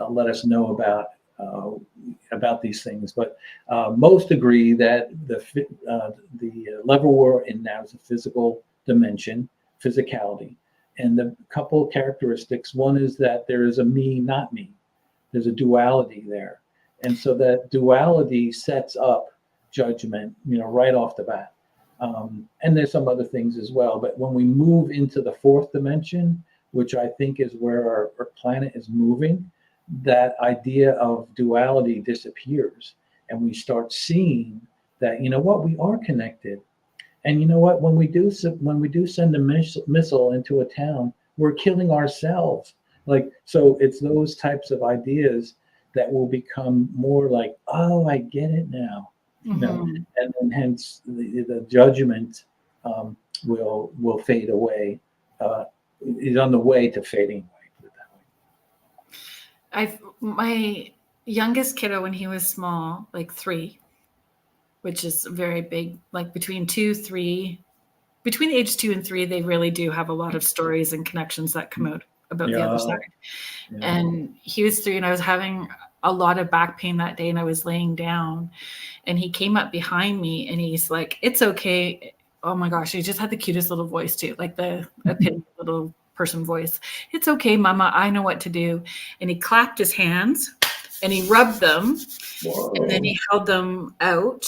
let us know about these things. But most agree that the level we're in now is a physical dimension, physicality. And the couple of characteristics, one is that there is a me, not me. There's a duality there. And so that duality sets up judgment, right off the bat. And there's some other things as well. But when we move into the fourth dimension, which I think is where our planet is moving, that idea of duality disappears. And we start seeing that, we are connected. And when we do send a missile into a town, we're killing ourselves. So it's those types of ideas that will become more like, oh, I get it now. Mhm. and then hence the judgment will fade away. Is on the way to fading away. Put it that way. My youngest kiddo, when he was small, like 3, which is very big, like between the age 2 and 3, they really do have a lot of stories and connections that come out about the other Yeah, side. yeah. And he was 3, and I was having a lot of back pain that day, and I was laying down, and he came up behind me, and he's like, "It's okay." Oh my gosh, he just had the cutest little voice too, like a pity little person voice. "It's okay, Mama. I know what to do." And he clapped his hands, and he rubbed them, Whoa. and then he held them out.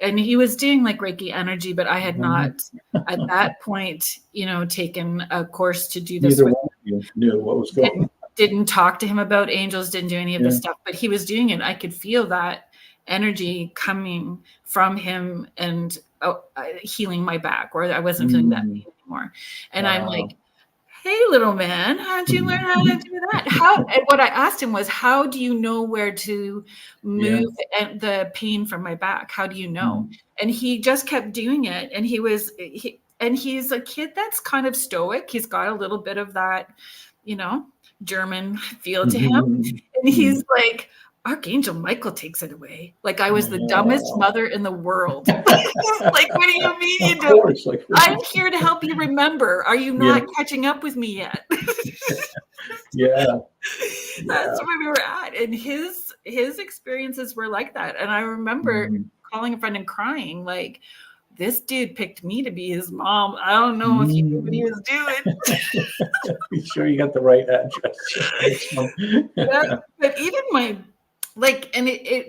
And he was doing like Reiki energy, but I had not at that point, taken a course to do this. Neither one of you knew what was going on. Didn't talk to him about angels, didn't do any of this Yeah. stuff, but he was doing it. I could feel that energy coming from him and healing my back, or I wasn't feeling that pain anymore. And I'm Wow. like, "Hey, little man, how'd you learn how to do that?" And what I asked him was, "How do you know where to move the pain from my back? How do you know?" And he just kept doing it. And he's a kid that's kind of stoic. He's got a little bit of that, German feel to him. And he's like, "Archangel Michael takes it away." Like I was the dumbest mother in the world. Like, what do you mean you don't? Course, I'm here to help you remember. Are you not catching up with me yet? Yeah. That's where we were at. And his experiences were like that. And I remember calling a friend and crying, like, "This dude picked me to be his mom. I don't know if he knew what he was doing." Be sure you got the right address. Yeah, but even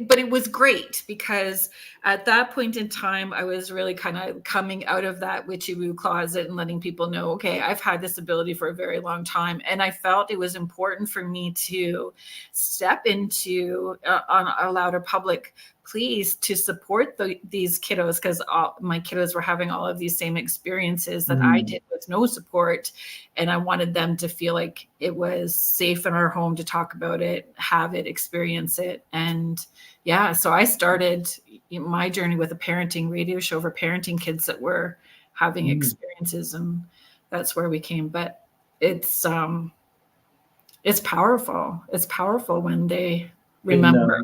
but it was great, because at that point in time, I was really kind of coming out of that witchy woo closet and letting people know, okay, I've had this ability for a very long time. And I felt it was important for me to step into on a louder public please to support these kiddos, because my kiddos were having all of these same experiences that I did with no support. And I wanted them to feel like it was safe in our home to talk about it, have it, experience it. And so I started my journey with a parenting radio show for parenting kids that were having experiences, and that's where we came. But it's powerful. It's powerful when they remember.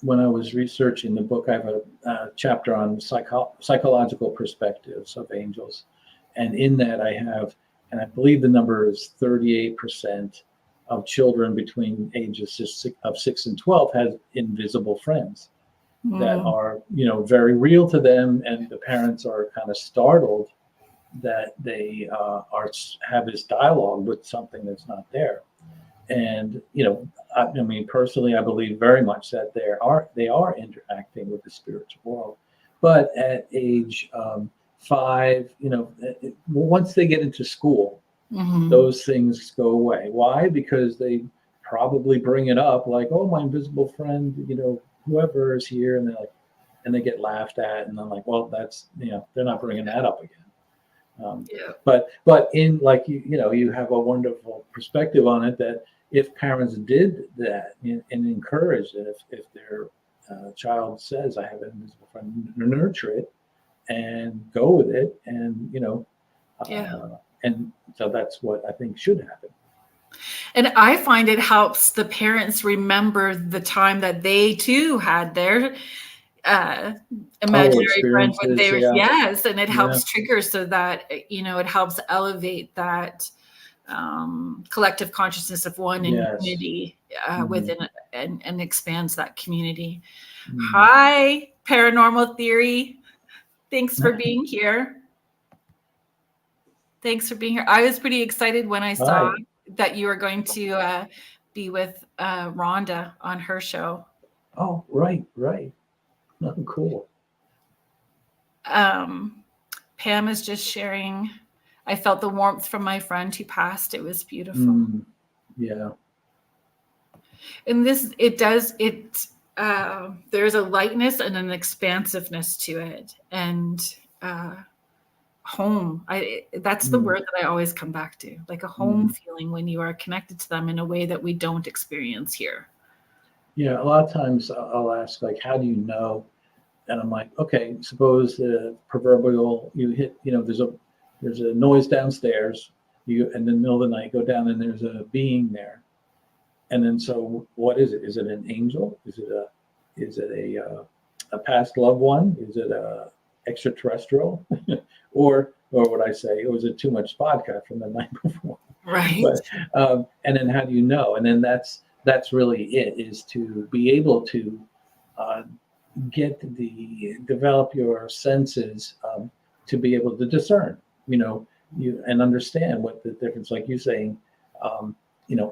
When I was researching the book, I have a chapter on psychological perspectives of angels. And in that I have, and I believe the number is 38% of children between ages of 6 and 12 have invisible friends that are, very real to them. And the parents are kind of startled that they have this dialogue with something that's not there. And I mean, personally, I believe very much that they are interacting with the spiritual world. But at age 5, once they get into school, those things go away. Why? Because they probably bring it up, like, "Oh, my invisible friend, whoever is here," and they're like, and they get laughed at, and I'm like, "Well, that's they're not bringing that up again." But in you have a wonderful perspective on it, that if parents did that and encouraged it, if their child says, "I have an invisible friend," nurture it and go with it, and and so that's what I think should happen. And I find it helps the parents remember the time that they too had their imaginary friend when they were, and it helps trigger, so that it helps elevate that collective consciousness of one in unity within it, and expands that community. Hi, Paranormal Theory. Thanks for being here. Thanks for being here. I was pretty excited when I saw that you were going to be with Rhonda on her show. Oh, right. Oh, cool. Pam is just sharing, "I felt the warmth from my friend who passed. It was beautiful." Yeah. And there's a lightness and an expansiveness to it. And home, that's the word that I always come back to, like a home feeling when you are connected to them in a way that we don't experience here. Yeah, a lot of times I'll ask, like, how do you know and I'm like, okay, suppose the proverbial you hit, there's a noise downstairs. You in the middle of the night go down and there's a being there. And then so what is it? Is it an angel? Is it a past loved one? Is it a extraterrestrial? or what I say, was it too much vodka from the night before? Right. But and then how do you know? And then that's really it, is to be able to uh, develop your senses, to be able to discern, and understand what the difference, like you saying,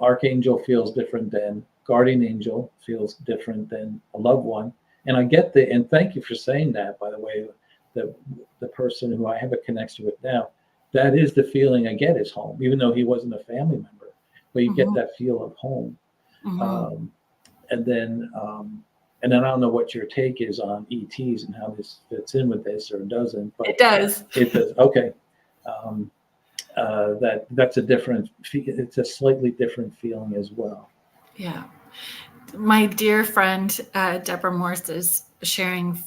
archangel feels different than guardian angel, feels different than a loved one. And and thank you for saying that, by the way. The person who I have a connection with now, that is the feeling I get, is home, even though he wasn't a family member, but you get that feel of home. Um, and then I don't know what your take is on ETs and how this fits in with this or doesn't, but it does. It does. Okay. That's it's a slightly different feeling as well. Yeah. My dear friend, Deborah Morse, is sharing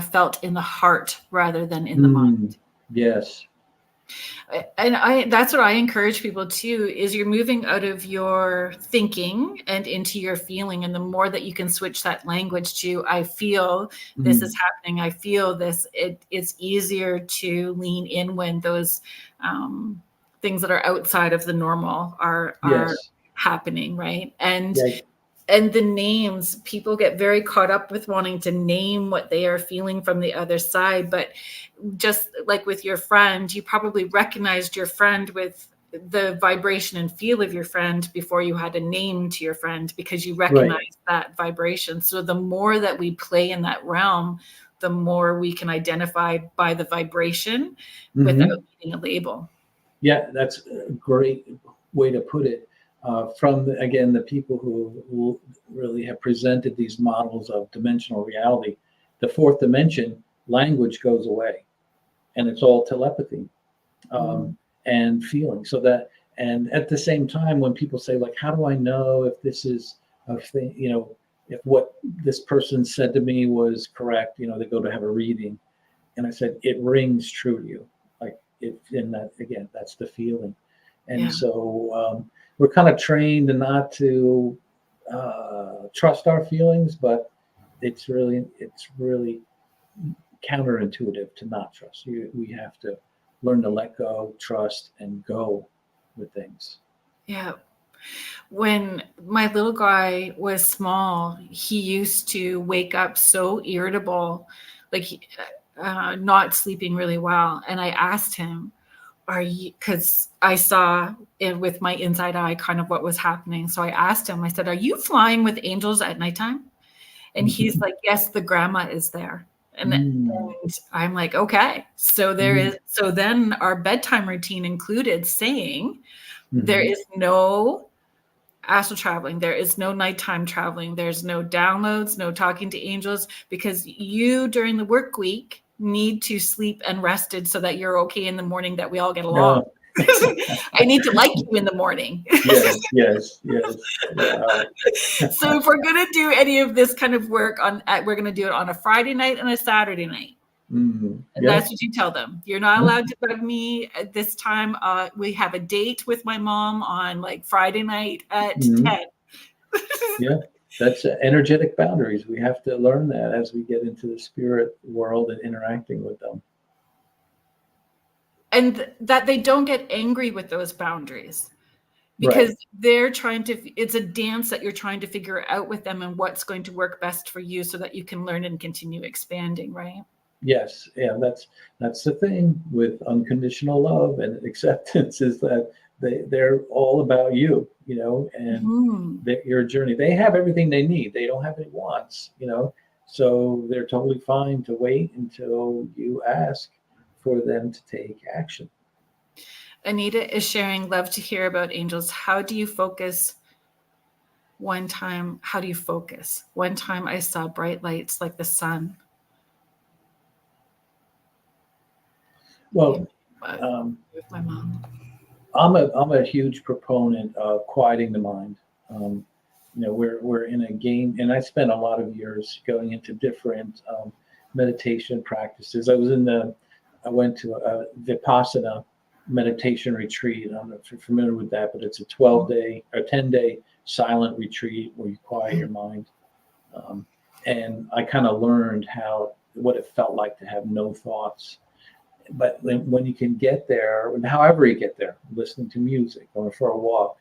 felt in the heart rather than in the mind. Yes. And that's what I encourage people to, is you're moving out of your thinking and into your feeling. And the more that you can switch that language to, I feel this is happening, I feel this, it's easier to lean in when those things that are outside of the normal are Yes. happening, right? And Yeah. and the names, people get very caught up with wanting to name what they are feeling from the other side. But just like with your friend, you probably recognized your friend with the vibration and feel of your friend before you had a name to your friend, because you recognize that vibration. So the more that we play in that realm, the more we can identify by the vibration without needing a label. Yeah, that's a great way to put it. From the people who really have presented these models of dimensional reality, the fourth dimension, language goes away, and it's all telepathy and feeling. And at the same time, when people say, like, how do I know if this is a thing, if what this person said to me was correct, they go to have a reading, and I said, it rings true to you, like it. And that, again, that's the feeling. And so we're kind of trained not to trust our feelings, but it's really counterintuitive to not trust. We have to learn to let go, trust, and go with things. Yeah. When my little guy was small, he used to wake up so irritable, like not sleeping really well. And I asked him, because I saw it with my inside eye kind of what was happening. So I asked him, I said, are you flying with angels at nighttime? And he's like, yes, the grandma is there. And I'm like, okay. So so then our bedtime routine included saying, there is no astral traveling, there is no nighttime traveling, there's no downloads, no talking to angels, because you during the work week need to sleep and rested so that you're okay in the morning, that we all get along. I need to like you in the morning. Yes. So if we're going to do any of this kind of work we're going to do it on a Friday night and a Saturday night. And that's what you tell them. You're not allowed to bug me at this time. We have a date with my mom on like Friday night at 10. Yeah, that's energetic boundaries. We have to learn that as we get into the spirit world and interacting with them. And that they don't get angry with those boundaries, because they're it's a dance that you're trying to figure out with them, and what's going to work best for you so that you can learn and continue expanding, right? Yes, yeah, that's the thing with unconditional love and acceptance, is that they're all about you, and your journey. They have everything they need. They don't have any wants, so they're totally fine to wait until you ask for them to take action. Anita is sharing, love to hear about angels. How do you focus? One time I saw bright lights like the sun. Well, with my mom. I'm a huge proponent of quieting the mind. We're in a game, and I spent a lot of years going into different meditation practices. I went to a Vipassana meditation retreat. I don't know if you're familiar with that, but it's a 12-day or 10-day silent retreat where you quiet your mind. And I kind of learned what it felt like to have no thoughts. But when you can get there, however you get there, listening to music, going for a walk,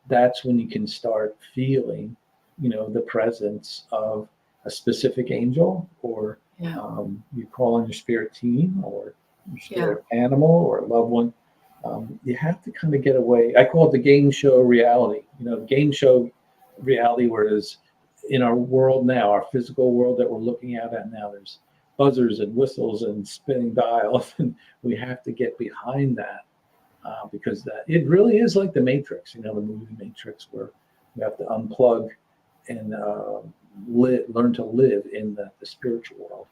that's when you can start feeling, the presence of a specific angel, or you call on your spirit team, or your spirit animal, or a loved one. You have to kind of get away. I call it the game show reality. Game show reality, whereas in our world now, our physical world that we're looking at now, there's buzzers and whistles and spinning dials, and we have to get behind that because it really is like the Matrix, the movie Matrix, where we have to unplug and learn to live in the spiritual world.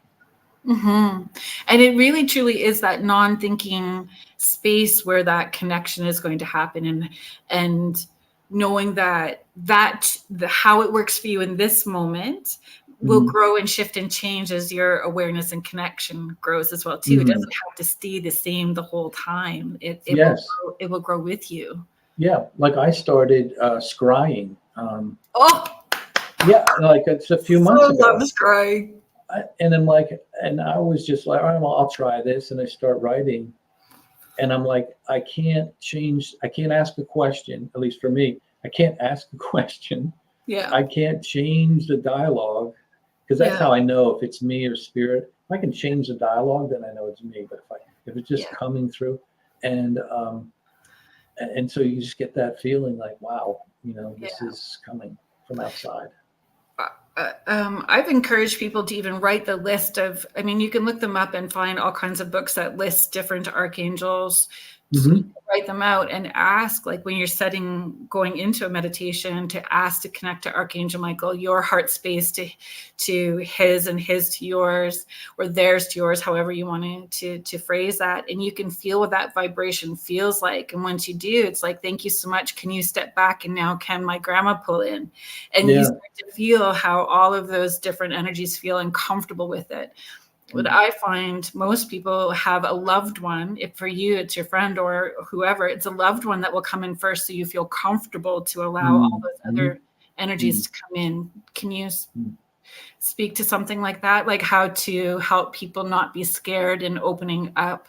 Mm-hmm. And it really truly is that non-thinking space where that connection is going to happen, and knowing that how it works for you in this moment will grow and shift and change as your awareness and connection grows as well too. It doesn't have to stay the same the whole time. It will grow with you. Yeah, like I started scrying. Like it's a few months ago. I love scrying. And I'm like, and I was just like, all right, well, I'll try this. And I start writing. And I'm like, I can't ask a question, at least for me. I can't ask a question. Yeah. I can't change the dialogue, because that's how I know if it's me or spirit. If I can change the dialogue, then I know it's me. But if it's just coming through, and so you just get that feeling like, wow, this is coming from outside. I've encouraged people to even write the list of, you can look them up and find all kinds of books that list different archangels. Write them out and ask, like when you're going into a meditation, to ask to connect to Archangel Michael, your heart space to his, and his to yours, or theirs to yours, however you want to phrase that. And you can feel what that vibration feels like. And once you do, it's like, thank you so much. Can you step back? And now can my grandma pull in? And you start to feel how all of those different energies feel, and comfortable with it. What I find, most people have a loved one. If for you, it's your friend or whoever, it's a loved one that will come in first, so you feel comfortable to allow all those other energies to come in. Can you speak to something like that? Like how to help people not be scared and opening up?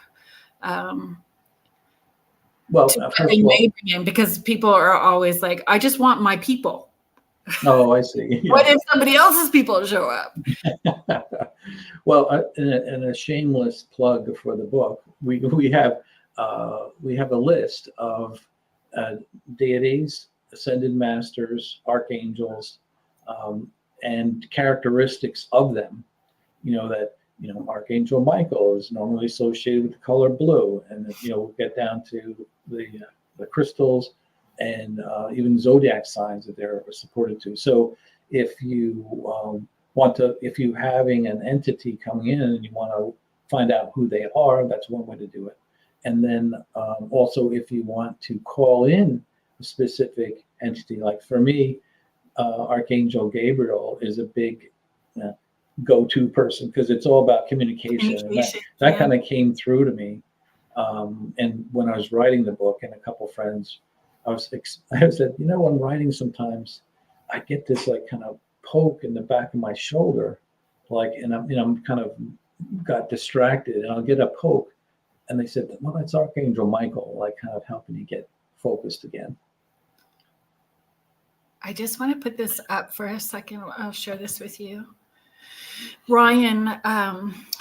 Because people are always like, I just want my people. Oh, I see. Yeah. What if somebody else's people show up? Well, in a shameless plug for the book, we have a list of deities, ascended masters, archangels, and characteristics of them. Archangel Michael is normally associated with the color blue, and we'll get down to the crystals and even zodiac signs that they're supported to. So if you if you're having an entity coming in and you want to find out who they are, that's one way to do it. And then also, if you want to call in a specific entity, like for me, Archangel Gabriel is a big go-to person, because it's all about communication. And that kind of came through to me. And when I was writing the book, and a couple friends, I said, when I'm writing, sometimes I get this like kind of poke in the back of my shoulder, and I'm kind of got distracted, and I'll get a poke, and they said, well, that's Archangel Michael, like kind of helping you get focused again. I just want to put this up for a second. I'll share this with you. Ryan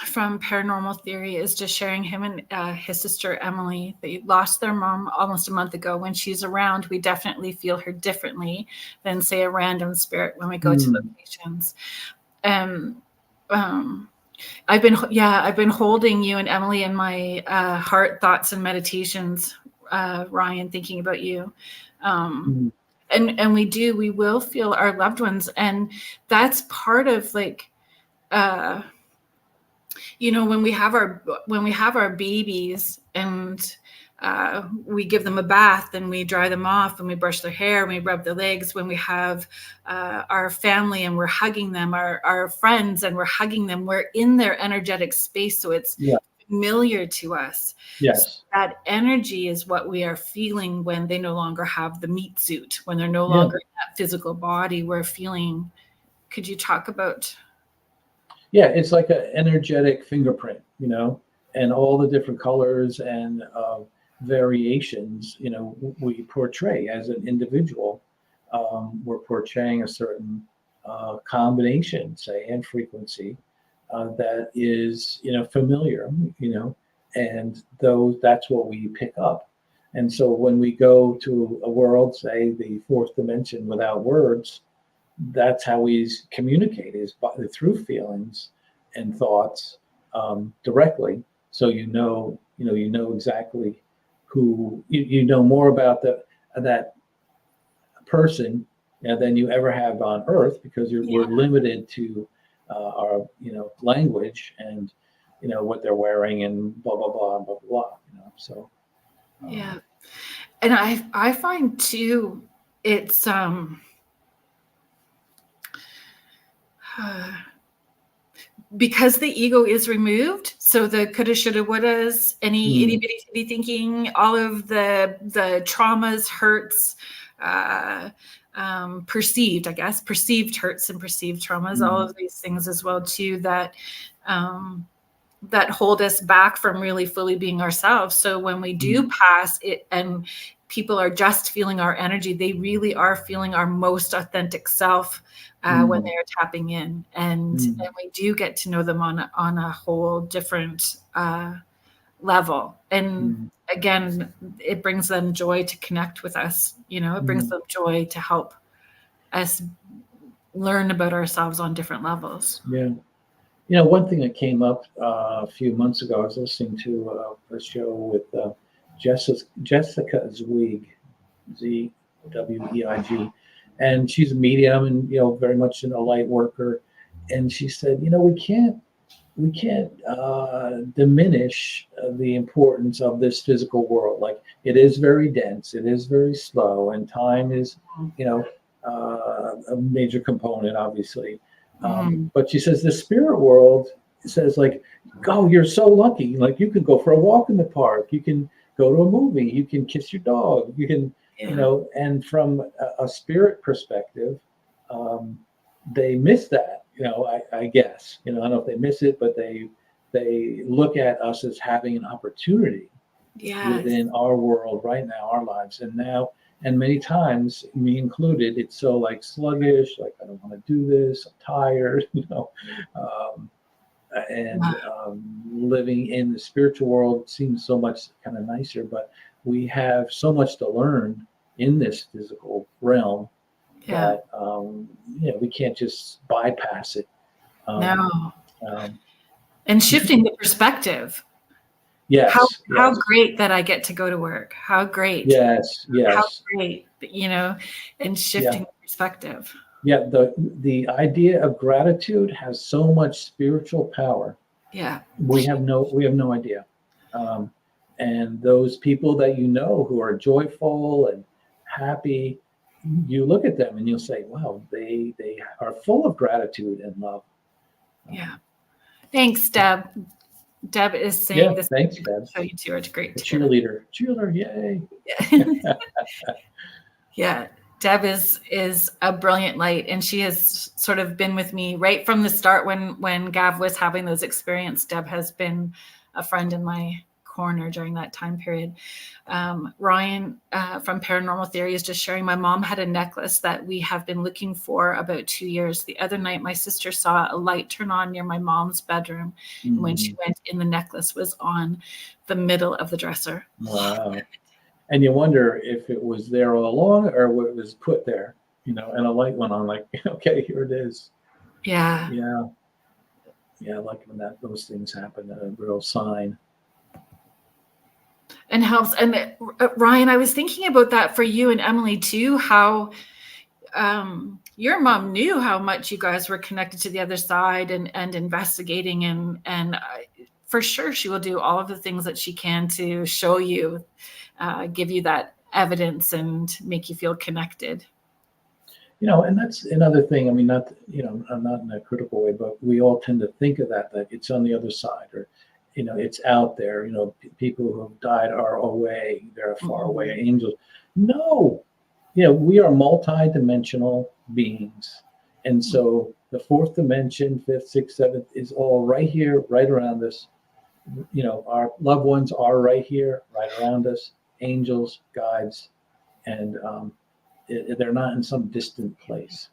from Paranormal Theory is just sharing, him and his sister Emily, they lost their mom almost a month ago. When she's around, we definitely feel her differently than, say, a random spirit when we go to locations. I've been holding you and Emily in my heart, thoughts, and meditations, Ryan, thinking about you. And we will feel our loved ones, and that's part of when we have our babies, and we give them a bath and we dry them off and we brush their hair and we rub their legs. When we have our family and we're hugging them, our friends and we're hugging them, we're in their energetic space. So it's familiar to us. Yes. So that energy is what we are feeling when they no longer have the meat suit, when they're no longer in that physical body. We're feeling. Could you talk about? Yeah, it's like an energetic fingerprint, and all the different colors and variations, we portray as an individual. We're portraying a certain combination, say, and frequency that is, familiar, and that's what we pick up. And so when we go to a world, say the fourth dimension without words, that's how we communicate, is through feelings and thoughts directly. So you know exactly who you know more about that person than you ever have on Earth, because we're limited to our language and what they're wearing and blah blah blah blah blah. So yeah, and I find too, it's because the ego is removed, so the coulda, shoulda, wouldas, any itty bitty thinking, all of the traumas, hurts, perceived hurts and perceived traumas, all of these things as well too, that that hold us back from really fully being ourselves. So when we do pass it and people are just feeling our energy, they really are feeling our most authentic self when they are tapping in, and we do get to know them on a whole different level. And again, it brings them joy to connect with us. It brings them joy to help us learn about ourselves on different levels. Yeah. One thing that came up a few months ago, I was listening to a show with Jessica Zweig, Zweig, and she's a medium and very much a light worker. And she said, we can't diminish the importance of this physical world. Like, it is very dense, it is very slow, and time is a major component, obviously. But she says the spirit world says, like, oh, you're so lucky. Like, you can go for a walk in the park. You can go to a movie. You can kiss your dog. You can, and from a spirit perspective, they miss that, I guess, I don't know if they miss it, but they look at us as having an opportunity within our world right now, our lives. And many times, me included, it's so like sluggish, like, I don't want to do this, I'm tired, living in the spiritual world seems so much kind of nicer, but we have so much to learn in this physical realm that, we can't just bypass it. And shifting the perspective. Yes. How great that I get to go to work. How great. Yes. How great, and shifting the perspective. Yeah. The idea of gratitude has so much spiritual power. Yeah. We have no idea. And those people that who are joyful and happy, you look at them and you'll say, wow, they are full of gratitude and love. Yeah. Thanks, Deb. Deb is saying this. Thanks, Deb. Show you two are great. Cheerleader, yay! Yeah, Deb is a brilliant light, and she has sort of been with me right from the start when Gav was having those experiences. Deb has been a friend in my corner during that time period. Ryan from Paranormal Theory is just sharing, my mom had a necklace that we have been looking for about 2 years. The other night, my sister saw a light turn on near my mom's bedroom. And when she went in, the necklace was on the middle of the dresser. Wow. And you wonder if it was there all along or it was put there, and a light went on, like, okay, here it is. Yeah. Yeah, like when those things happen, a real sign. And helps. And Ryan, I was thinking about that for you and Emily too, how your mom knew how much you guys were connected to the other side and investigating and for sure she will do all of the things that she can to show you, give you that evidence and make you feel connected. And that's another thing. I mean, not, I'm not in a critical way, but we all tend to think of that it's on the other side, or, it's out there. People who have died are away. They're far away, angels. No, we are multi-dimensional beings. And so the fourth dimension, fifth, sixth, seventh is all right here, right around us. Our loved ones are right here, right around us, angels, guides, and they're not in some distant place.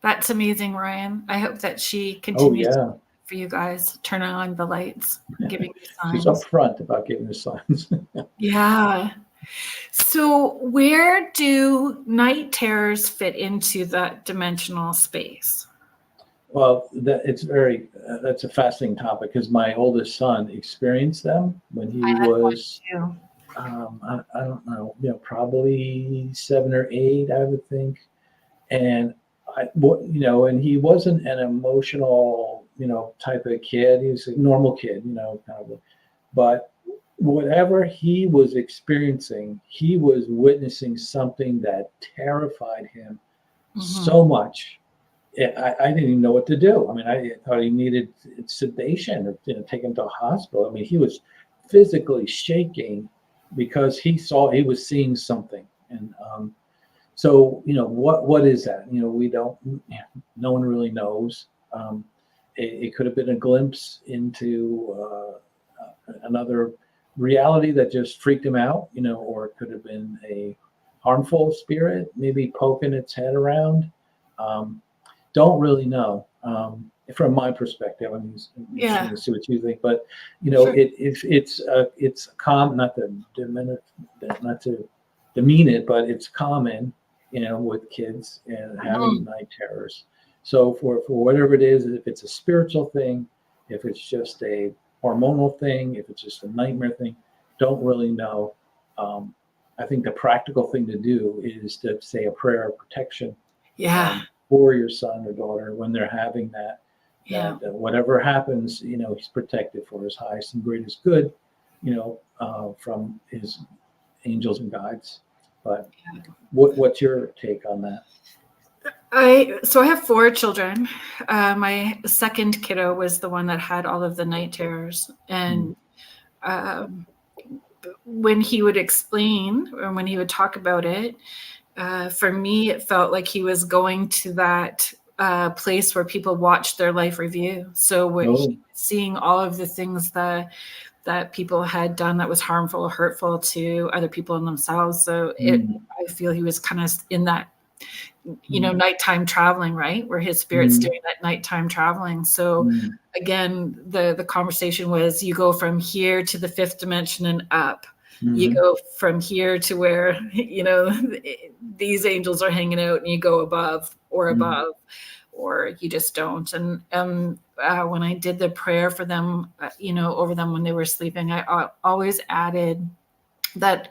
That's amazing, Ryan. I hope that she continues for you guys, turning on the lights, giving you signs. She's upfront about giving the signs. Yeah. So where do night terrors fit into that dimensional space? Well, that's a fascinating topic, because my oldest son experienced them when he was, I don't know, probably 7 or 8, I would think. And and he wasn't an emotional, type of kid. He was a normal kid, but whatever he was experiencing, he was witnessing something that terrified him so much. I didn't even know what to do. I mean, I thought he needed sedation or take him to a hospital. I mean, he was physically shaking because he was seeing something. And so, what is that? We don't, no one really knows. It could have been a glimpse into another reality that just freaked him out, or it could have been a harmful spirit, maybe poking its head around. Don't really know, from my perspective. I mean, see what you think, but sure. It's common, not to demean it, but it's common, with kids and having night terrors. So for whatever it is, if it's a spiritual thing, if it's just a hormonal thing, if it's just a nightmare thing, don't really know. I think the practical thing to do is to say a prayer of protection. For your son or daughter when they're having that whatever happens, he's protected for his highest and greatest good, from his angels and guides. But what's your take on that? I have 4 children. My second kiddo was the one that had all of the night terrors, and when he would explain, or when he would talk about it, for me, it felt like he was going to that place where people watch their life review. So we're seeing all of the things that people had done that was harmful or hurtful to other people and themselves. So I feel he was kind of in that, nighttime traveling, right? Where his spirit's doing that nighttime traveling. So again, the conversation was, you go from here to the 5th dimension and up. You go from here to where, these angels are hanging out, and you go above, or you just don't. And when I did the prayer for them, over them when they were sleeping, I always added that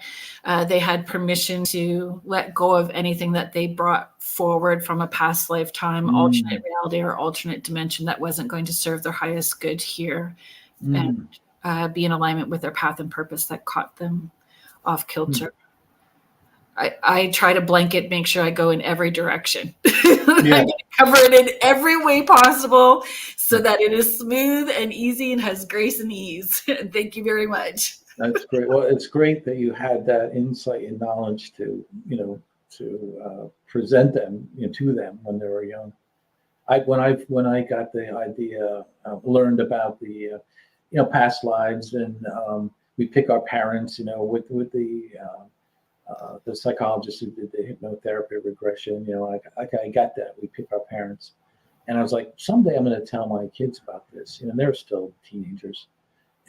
they had permission to let go of anything that they brought forward from a past lifetime, alternate reality or alternate dimension that wasn't going to serve their highest good here, and be in alignment with their path and purpose that caught them off kilter. I try to blanket, make sure I go in every direction. I cover it in every way possible so that it is smooth and easy and has grace and ease. Thank you very much. That's great. Well, it's great that you had that insight and knowledge to present them, to them when they were young. When I got the idea, learned about the past lives, and we pick our parents, with the psychologist who did the hypnotherapy regression, I got that. We pick our parents, and I was like, someday I'm going to tell my kids about this. They're still teenagers,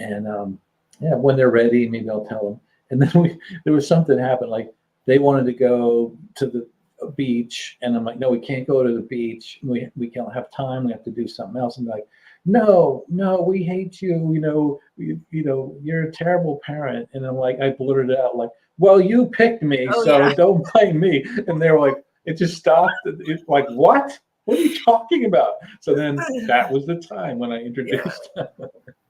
and when they're ready, maybe I'll tell them. And then there was something happened, like they wanted to go to the beach, and I'm like, no, we can't go to the beach. We can't have time. We have to do something else. And like, no, we hate you. You're a terrible parent. And I'm like, I blurted out like, well, you picked me, don't blame me. And they were like, it just stopped. It's like, what? What are you talking about? So then that was the time when I introduced them.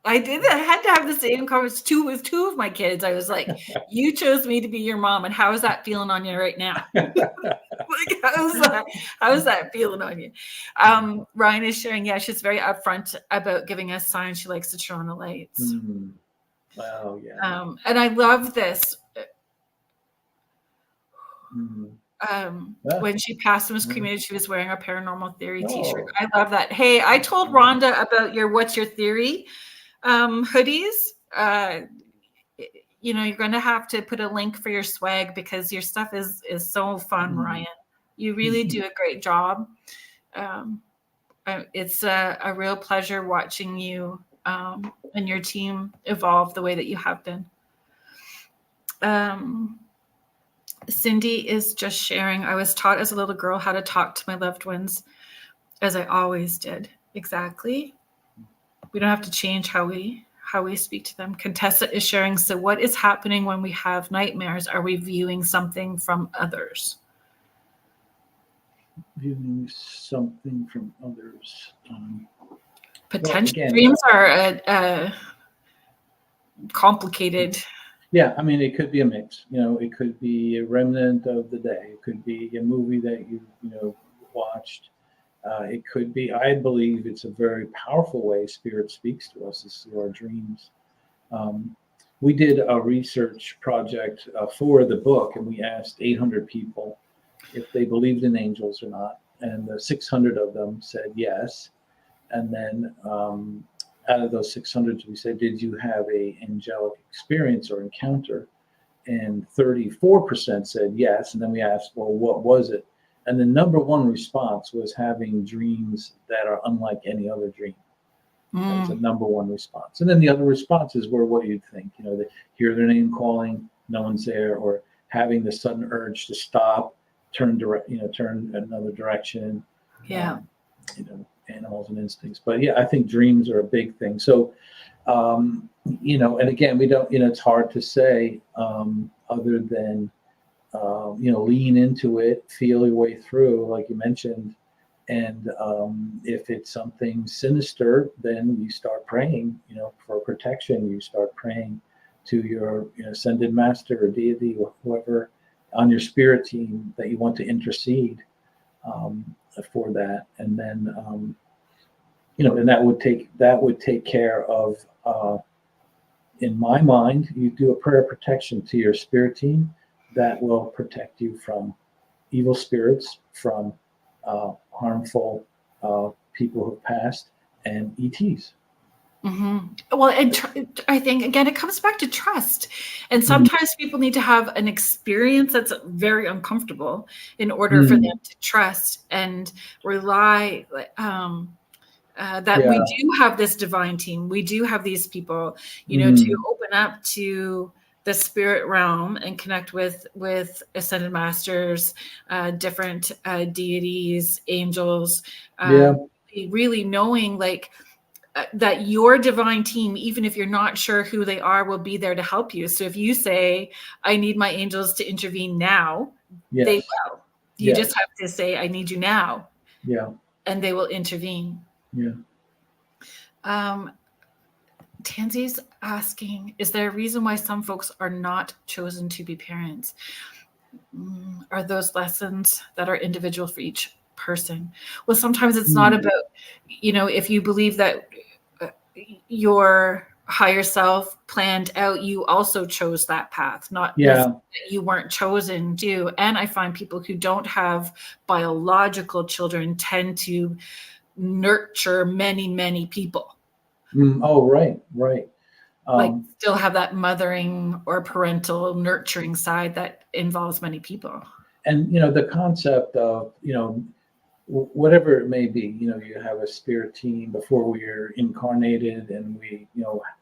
I did. I had to have the same conversation with two of my kids. I was like, you chose me to be your mom, and how is that feeling on you right now? Like, how's that feeling on you? Ryan is sharing, yeah, she's very upfront about giving us signs. She likes to turn on the lights. Wow, yeah. And I love this. Yeah. When she passed and was cremated, she was wearing a Paranormal Theory t-shirt. Oh. I love that. Hey, I told Rhonda about your What's Your Theory hoodies. You know, you're going to have to put a link for your swag because your stuff is so fun, Ryan. You really do a great job. It's a real pleasure watching you and your team evolve the way that you have been. Cindy is just sharing, I was taught as a little girl how to talk to my loved ones, as I always did. Exactly. We don't have to change how we speak to them. Contessa is sharing, so what is happening when we have nightmares? Are we viewing something from others? Viewing something from others. Potential well, again, dreams are complicated. Yeah, I mean, it could be a mix. You know, it could be a remnant of the day. It could be a movie that you watched. It could be, I believe it's a very powerful way Spirit speaks to us is through our dreams. We did a research project for the book, and we asked 800 people if they believed in angels or not. And 600 of them said yes. And then out of those 600, we said, did you have a angelic experience or encounter? And 34% said yes. And then we asked, well, what was it? And the number one response was having dreams that are unlike any other dream. That's the number one response. And then the other responses were what you'd think. You know, they hear their name calling, no one's there, or having the sudden urge to stop, turn another direction. Yeah. Animals and instincts. But yeah, I think dreams are a big thing. So, and again, we don't, it's hard to say other than, lean into it, feel your way through, like you mentioned. And if it's something sinister, then you start praying, for protection. You start praying to your ascended master or deity or whoever on your spirit team that you want to intercede for that. And then, and that would take care of, in my mind, you do a prayer of protection to your spirit team that will protect you from evil spirits, from harmful people who've passed, and ETs. Well, and I think, again, it comes back to trust. And sometimes people need to have an experience that's very uncomfortable in order for them to trust and rely that we do have this divine team. We do have these people, to open up to the spirit realm and connect with ascended masters, different deities, angels, really knowing that your divine team, even if you're not sure who they are, will be there to help you. So if you say, I need my angels to intervene now, they will. You just have to say, I need you now. Yeah. And they will intervene. Yeah. Tansy's asking, is there a reason why some folks are not chosen to be parents? Are those lessons that are individual for each person? Well, sometimes it's not about, if you believe that your higher self planned out, you also chose that path, not that you weren't chosen to. And I find people who don't have biological children tend to nurture many, many people. Oh, right. Still have that mothering or parental nurturing side that involves many people. And, the concept of, whatever it may be, you have a spirit team before we're incarnated and we,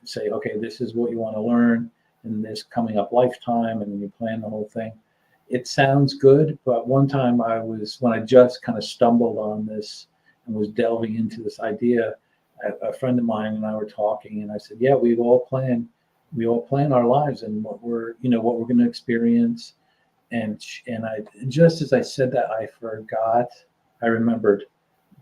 say, okay, this is what you want to learn in this coming up lifetime. And then you plan the whole thing. It sounds good. But one time when I just kind of stumbled on this and was delving into this idea, a friend of mine and I were talking, and I said, "Yeah, we all plan our lives and what we're going to experience." And I, just as I said that, I forgot. I remembered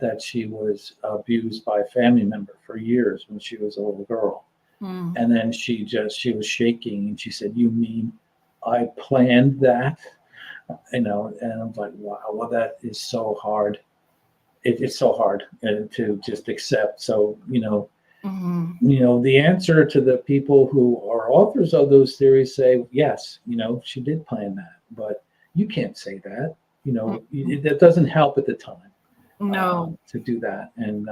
that she was abused by a family member for years when she was a little girl. Mm. And then she was shaking and she said, "You mean I planned that?" And I'm like, wow, well, that is so hard. It's so hard to just accept. So, the answer to the people who are authors of those theories say, yes, she did plan that, but you can't say that, that doesn't help at the time. No. To do that. And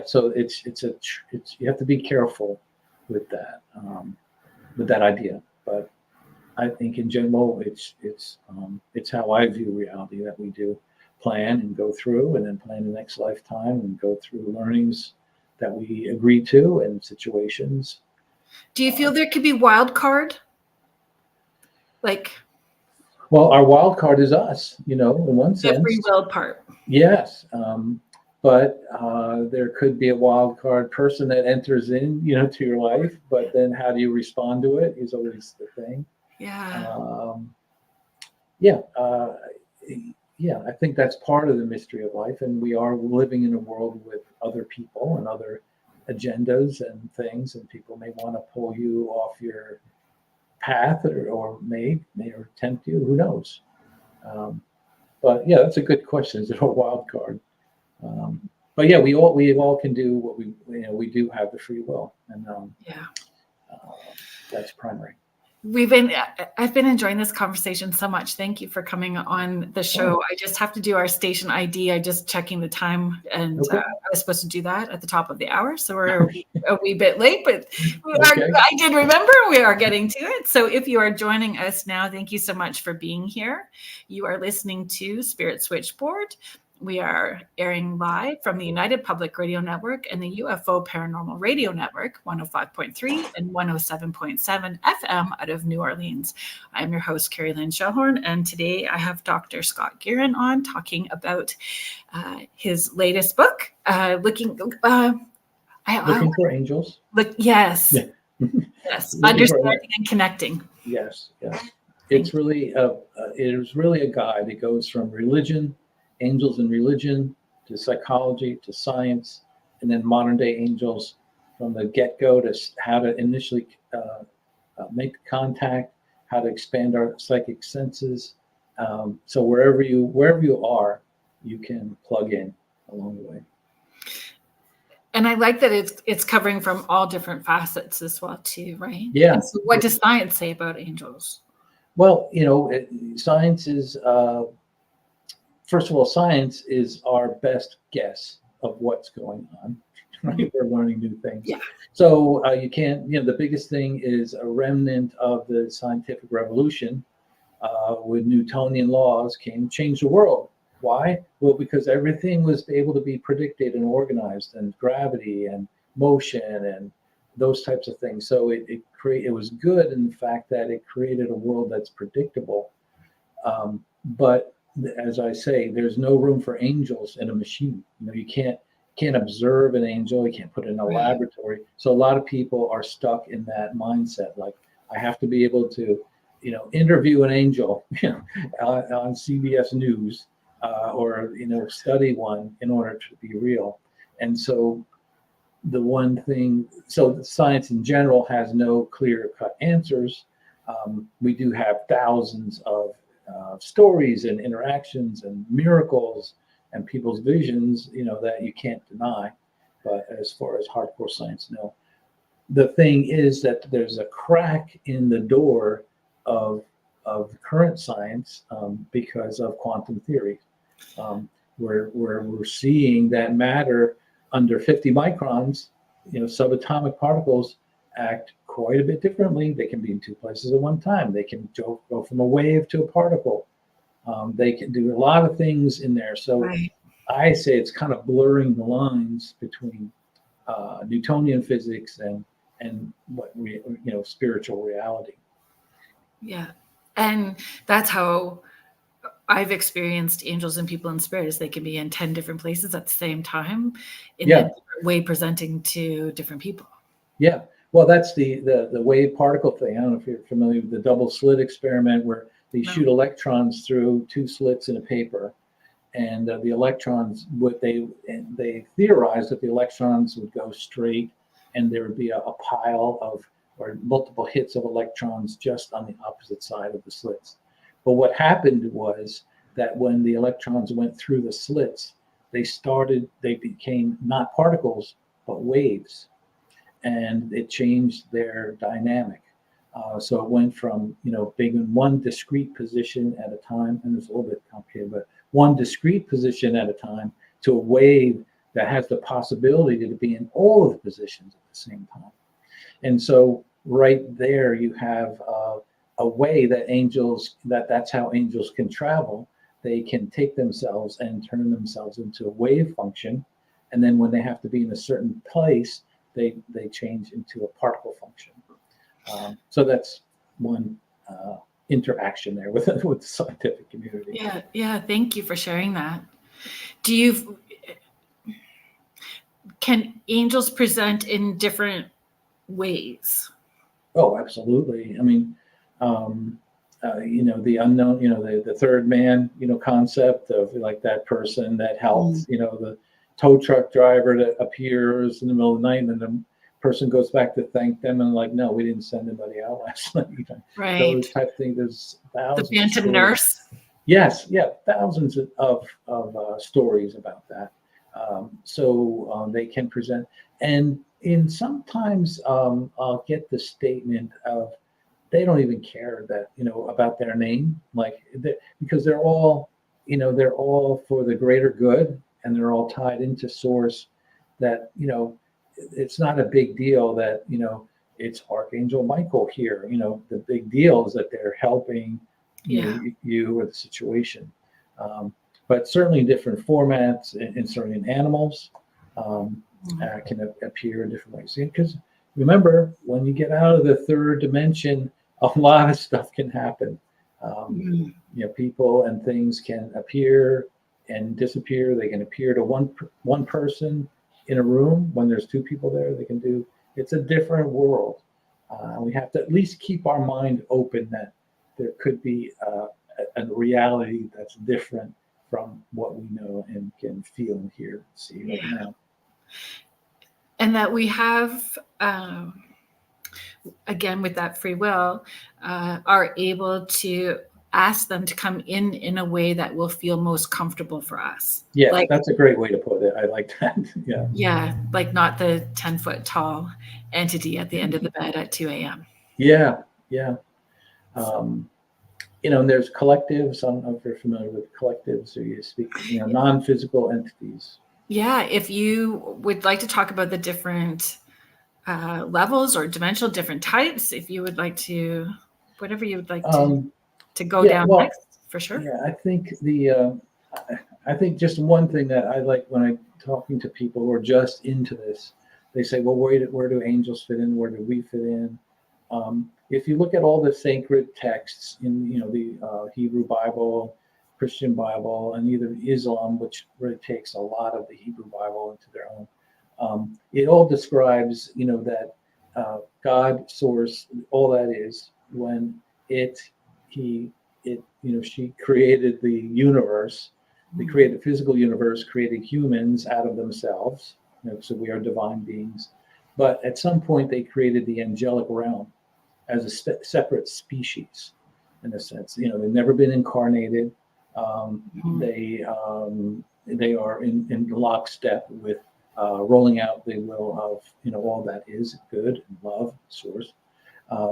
so it's you have to be careful with that idea. But I think in general, it's how I view reality, that we do plan and go through, and then plan the next lifetime and go through learnings that we agree to and situations. Do you feel there could be wild card? Well, our wild card is us, in one sense. The free will part. Yes. But there could be a wild card person that enters in, to your life, but then how do you respond to it is always the thing. Yeah. I think that's part of the mystery of life, and we are living in a world with other people and other agendas and things, and people may want to pull you off your path or may or tempt you. Who knows? But yeah, that's a good question. Is it a wild card? But yeah, we all can do what we do have the free will, and that's primary. I've been enjoying this conversation so much. Thank you for coming on the show. I just have to do our station ID. I'm just checking the time, and Okay. I was supposed to do that at the top of the hour, so we're a wee bit late, but Okay. I did remember we are getting to it. So if you are joining us now, thank you so much for being here. You are listening to Spirit Switchboard. We are airing live from the United Public Radio Network and the UFO Paranormal Radio Network, 105.3 and 107.7 FM out of New Orleans. I'm your host, Carrie Lynn Shellhorn, and today I have Dr. Scott Guerin on talking about his latest book, Looking for Angels. Yes. Yeah. Yes. Understanding and Connecting. Yes. It's really it is really a guide. It goes from religion, angels and religion, to psychology, to science, and then modern day angels from the get-go to how to initially make contact, how to expand our psychic senses. So wherever you are, you can plug in along the way. And I like that it's covering from all different facets as well too, right? Yeah. So what does science say about angels? Well, science is first of all, science is our best guess of what's going on. Right? We're learning new things. Yeah. So you can't. The biggest thing is a remnant of the scientific revolution with Newtonian laws came change the world. Why? Well, because everything was able to be predicted and organized, and gravity and motion and those types of things. So it was good in the fact that it created a world that's predictable. But as I say, there's no room for angels in a machine. You can't observe an angel. You can't put it in a laboratory. So a lot of people are stuck in that mindset. Like, I have to be able to, interview an angel, on CBS News, or study one in order to be real. And so so science in general has no clear-cut answers. We do have thousands of stories and interactions and miracles and people's visions, that you can't deny. But as far as hardcore science, no. The thing is that there's a crack in the door of current science because of quantum theory, where we're seeing that matter under 50 microns, subatomic particles act quite a bit differently. They can be in two places at one time. They can go from a wave to a particle. They can do a lot of things in there. So I say it's kind of blurring the lines between Newtonian physics and what spiritual reality. Yeah. And that's how I've experienced angels and people in spirit, is they can be in 10 different places at the same time in a different way, presenting to different people. Yeah. Well, that's the wave particle thing. I don't know if you're familiar with the double slit experiment, where they shoot electrons through two slits in a paper, and the electrons they theorized that the electrons would go straight, and there would be a pile of or multiple hits of electrons just on the opposite side of the slits. But what happened was that when the electrons went through the slits, they became not particles but waves, and it changed their dynamic. So it went from being in one discrete position at a time, and it's a little bit complicated, but one discrete position at a time, to a wave that has the possibility to be in all of the positions at the same time. And so right there you have a way that that's how angels can travel. They can take themselves and turn themselves into a wave function, and then when they have to be in a certain place, they change into a particle function. So that's one interaction there with the scientific community. Yeah. Thank you for sharing that. Can angels present in different ways? Oh, absolutely. I mean, the unknown, the third man, concept of like that person that helped, the tow truck driver that appears in the middle of the night, and the person goes back to thank them and like, no, we didn't send anybody out last night. Right. Those type of things. There's thousands. The phantom nurse. Yes, yeah, thousands of stories about that. So they can present, and sometimes I'll get the statement of they don't even care that about their name, because they're all for the greater good, and they're all tied into source. That it's not a big deal that it's Archangel Michael here. The big deal is that they're helping you or the situation. But certainly in different formats, and certainly in animals, can appear in different ways. Because remember, when you get out of the third dimension, a lot of stuff can happen. People and things can appear and disappear. They can appear to one person in a room when there's two people there. It's a different world. We have to at least keep our mind open that there could be a reality that's different from what we know and can feel and hear and see right now. And that we have, again, with that free will, are able to ask them to come in a way that will feel most comfortable for us. Yeah, that's a great way to put it. I like that. Yeah. Yeah, like not the 10-foot tall entity at the end of the bed at 2 a.m. Yeah. And there's collectives. I don't know if you're familiar with collectives, or you speak, non-physical entities. Yeah, if you would like to talk about the different levels or dimensional different types, if you would like to, whatever you would like to go down next, for sure. Yeah, I think I think just one thing that I like when I'm talking to people who are just into this, they say, well, where do angels fit in? Where do we fit in? If you look at all the sacred texts in the Hebrew Bible, Christian Bible, and either Islam, which really takes a lot of the Hebrew Bible into their own, it all describes that God source, all that is when she created the universe. They created the physical universe, created humans out of themselves. So we are divine beings. But at some point, they created the angelic realm as a separate species, in a sense. They've never been incarnated. They are in lockstep with rolling out the will of all that is good and love, source.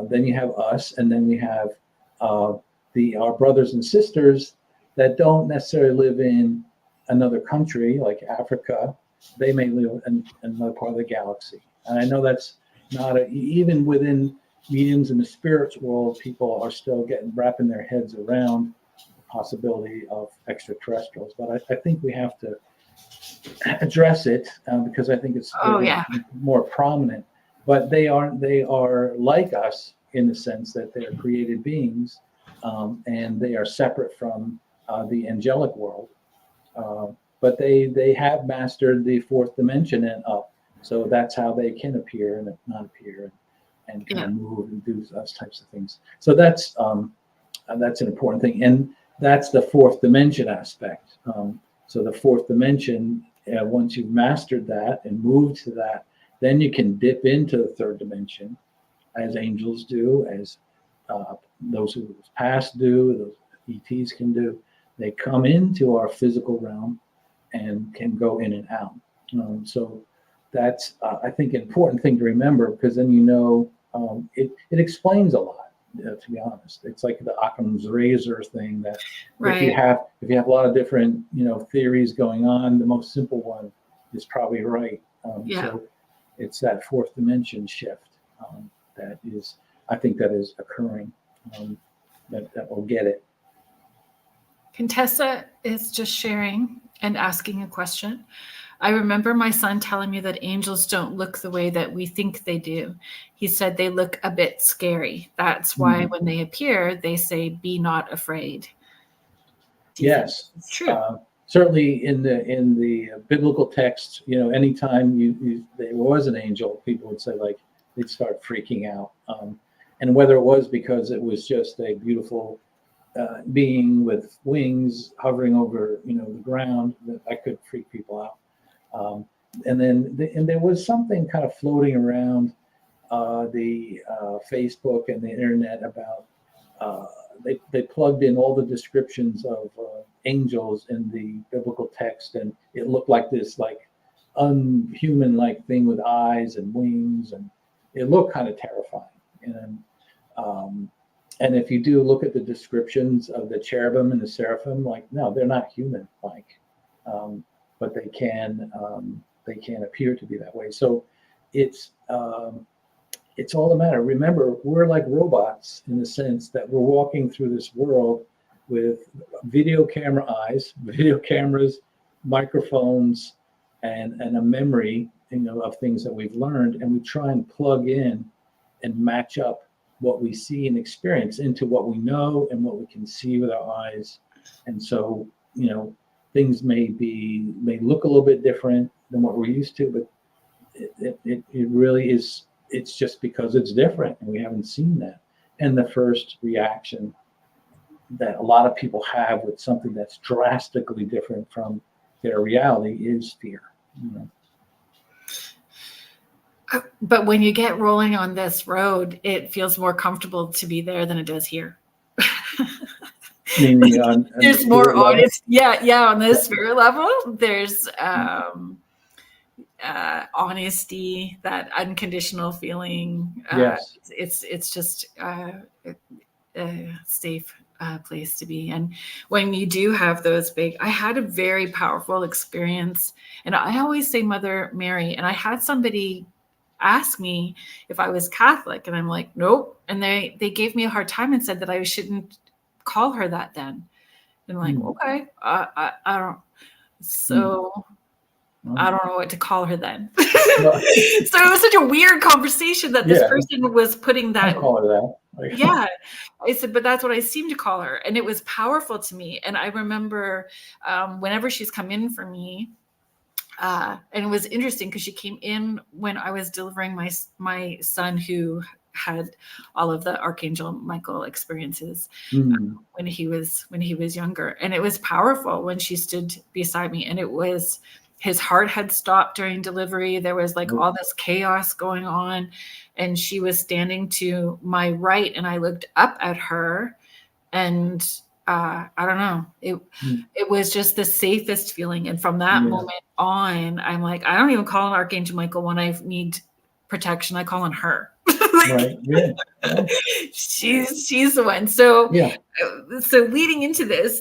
Then you have us, and then we have our brothers and sisters that don't necessarily live in another country like Africa. They may live in another part of the galaxy. And I know that's not even within mediums in the spirits world, people are still wrapping their heads around the possibility of extraterrestrials. But I think we have to address it because I think it's more prominent. But they are like us in the sense that they're created beings, and they are separate from the angelic world. But they have mastered the fourth dimension and up. So that's how they can appear and not appear and kind of move and do those types of things. So that's an important thing. And that's the fourth dimension aspect. So the fourth dimension, once you've mastered that and moved to that, then you can dip into the third dimension, as angels do, as those who passed do, those ETs can do. They come into our physical realm and can go in and out. So that's, I think, an important thing to remember, because then it explains a lot, to be honest. It's like the Occam's razor thing, that Right. if you have a lot of different theories going on, the most simple one is probably right. So it's that fourth dimension shift I think that is occurring, that will get it. Contessa is just sharing and asking a question. I remember my son telling me that angels don't look the way that we think they do. He said they look a bit scary. That's why when they appear, they say, "Be not afraid." Yes, it's true. Certainly in the biblical text, anytime there was an angel, people would say, like, they'd start freaking out. And whether it was because it was just a beautiful being with wings hovering over, the ground, that could freak people out. And there was something kind of floating around the Facebook and the internet about they plugged in all the descriptions of angels in the biblical text, and it looked like this unhuman-like thing with eyes and wings, and it looked kind of terrifying. And if you do look at the descriptions of the cherubim and the seraphim, no, they're not human-like, but they can appear to be that way. So it's all the matter. Remember, we're like robots in the sense that we're walking through this world with video camera eyes, video cameras, microphones, and a memory, of things that we've learned, and we try and plug in and match up what we see and experience into what we know and what we can see with our eyes. And so, things may look a little bit different than what we're used to, but it really is. It's just because it's different and we haven't seen that. And the first reaction that a lot of people have with something that's drastically different from their reality is fear. But when you get rolling on this road, it feels more comfortable to be there than it does here. There's more honest. Yeah. On the spirit level, there's honesty, that unconditional feeling. Yes. It's just a safe place to be. And when you do have those I had a very powerful experience, and I always say Mother Mary, and I had somebody ask me if I was Catholic, and I'm like, nope. And they gave me a hard time and said that I shouldn't call her that then. And I'm like, okay, I don't. So I don't know what to call her then. So it was such a weird conversation that this person was putting that. I call her that. Yeah. I said, but that's what I seem to call her. And it was powerful to me. And I remember whenever she's come in for me, and it was interesting because she came in when I was delivering my son, who had all of the Archangel Michael experiences when he was younger. And it was powerful when she stood beside me, and it was, his heart had stopped during delivery. There was all this chaos going on, and she was standing to my right, and I looked up at her, and I don't know, it was just the safest feeling. And from that moment on, I'm like, I don't even call on Archangel Michael when I need protection. I call on her. Right. Yeah. She's the one. So so leading into this,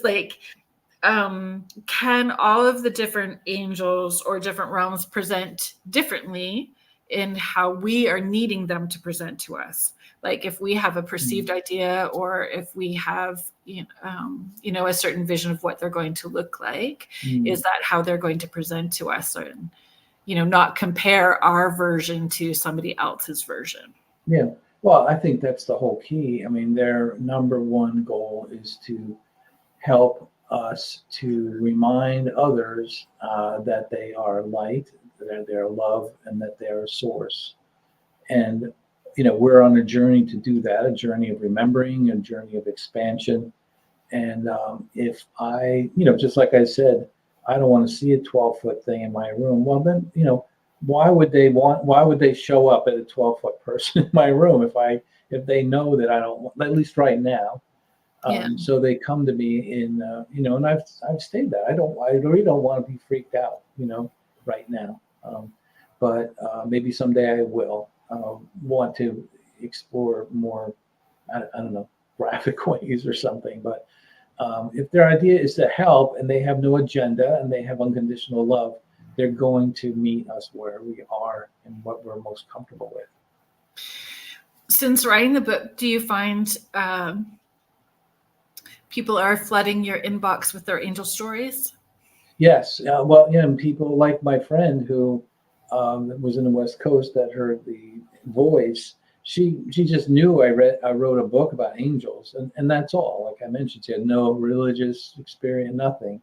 can all of the different angels or different realms present differently in how we are needing them to present to us? Like if we have a perceived idea, or if we have, a certain vision of what they're going to look like, is that how they're going to present to us? And, not compare our version to somebody else's version. Yeah. Well, I think that's the whole key. I mean, their number one goal is to help us to remind others that they are light, that they are love, and that they are a source. And we're on a journey to do that, a journey of remembering, a journey of expansion. And if I, just like I said, I don't want to see a 12-foot thing in my room. Well, then, why would they show up at a 12-foot person in my room if they know that I don't want, at least right now. Yeah. So they come to me and I've stated that I really don't want to be freaked out, right now. But maybe someday I will want to explore more, I don't know, graphic ways or something. But if their idea is to help and they have no agenda and they have unconditional love, they're going to meet us where we are and what we're most comfortable with. Since writing the book, do you find people are flooding your inbox with their angel stories? Yes. Well, and people like my friend who was in the West Coast that heard the voice. She just knew I wrote a book about angels, and that's all. Like I mentioned, she had no religious experience, nothing,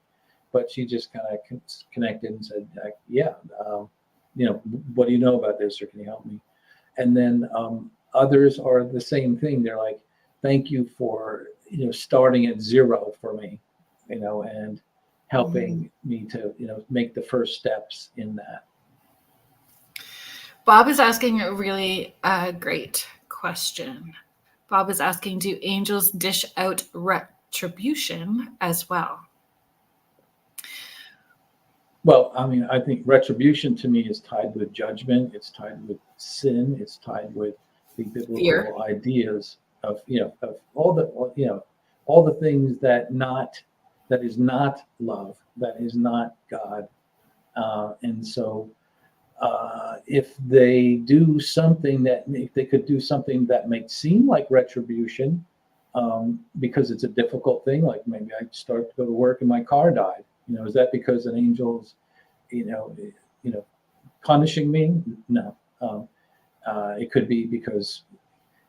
but she just kind of connected and said, "Yeah, what do you know about this, or can you help me?" And then others are the same thing. They're like, "Thank you for starting at zero for me, and helping me to make the first steps in that." Bob is asking a really great question. Bob is asking, do angels dish out retribution as well? Well, I mean, I think retribution to me is tied with judgment. It's tied with sin. It's tied with the biblical Fear. ideas of of all the things that is not love, that is not God, and so. If they do something if they could do something that might seem like retribution, because it's a difficult thing, like maybe I start to go to work and my car died. Is that because an angel's, punishing me? No. It could be because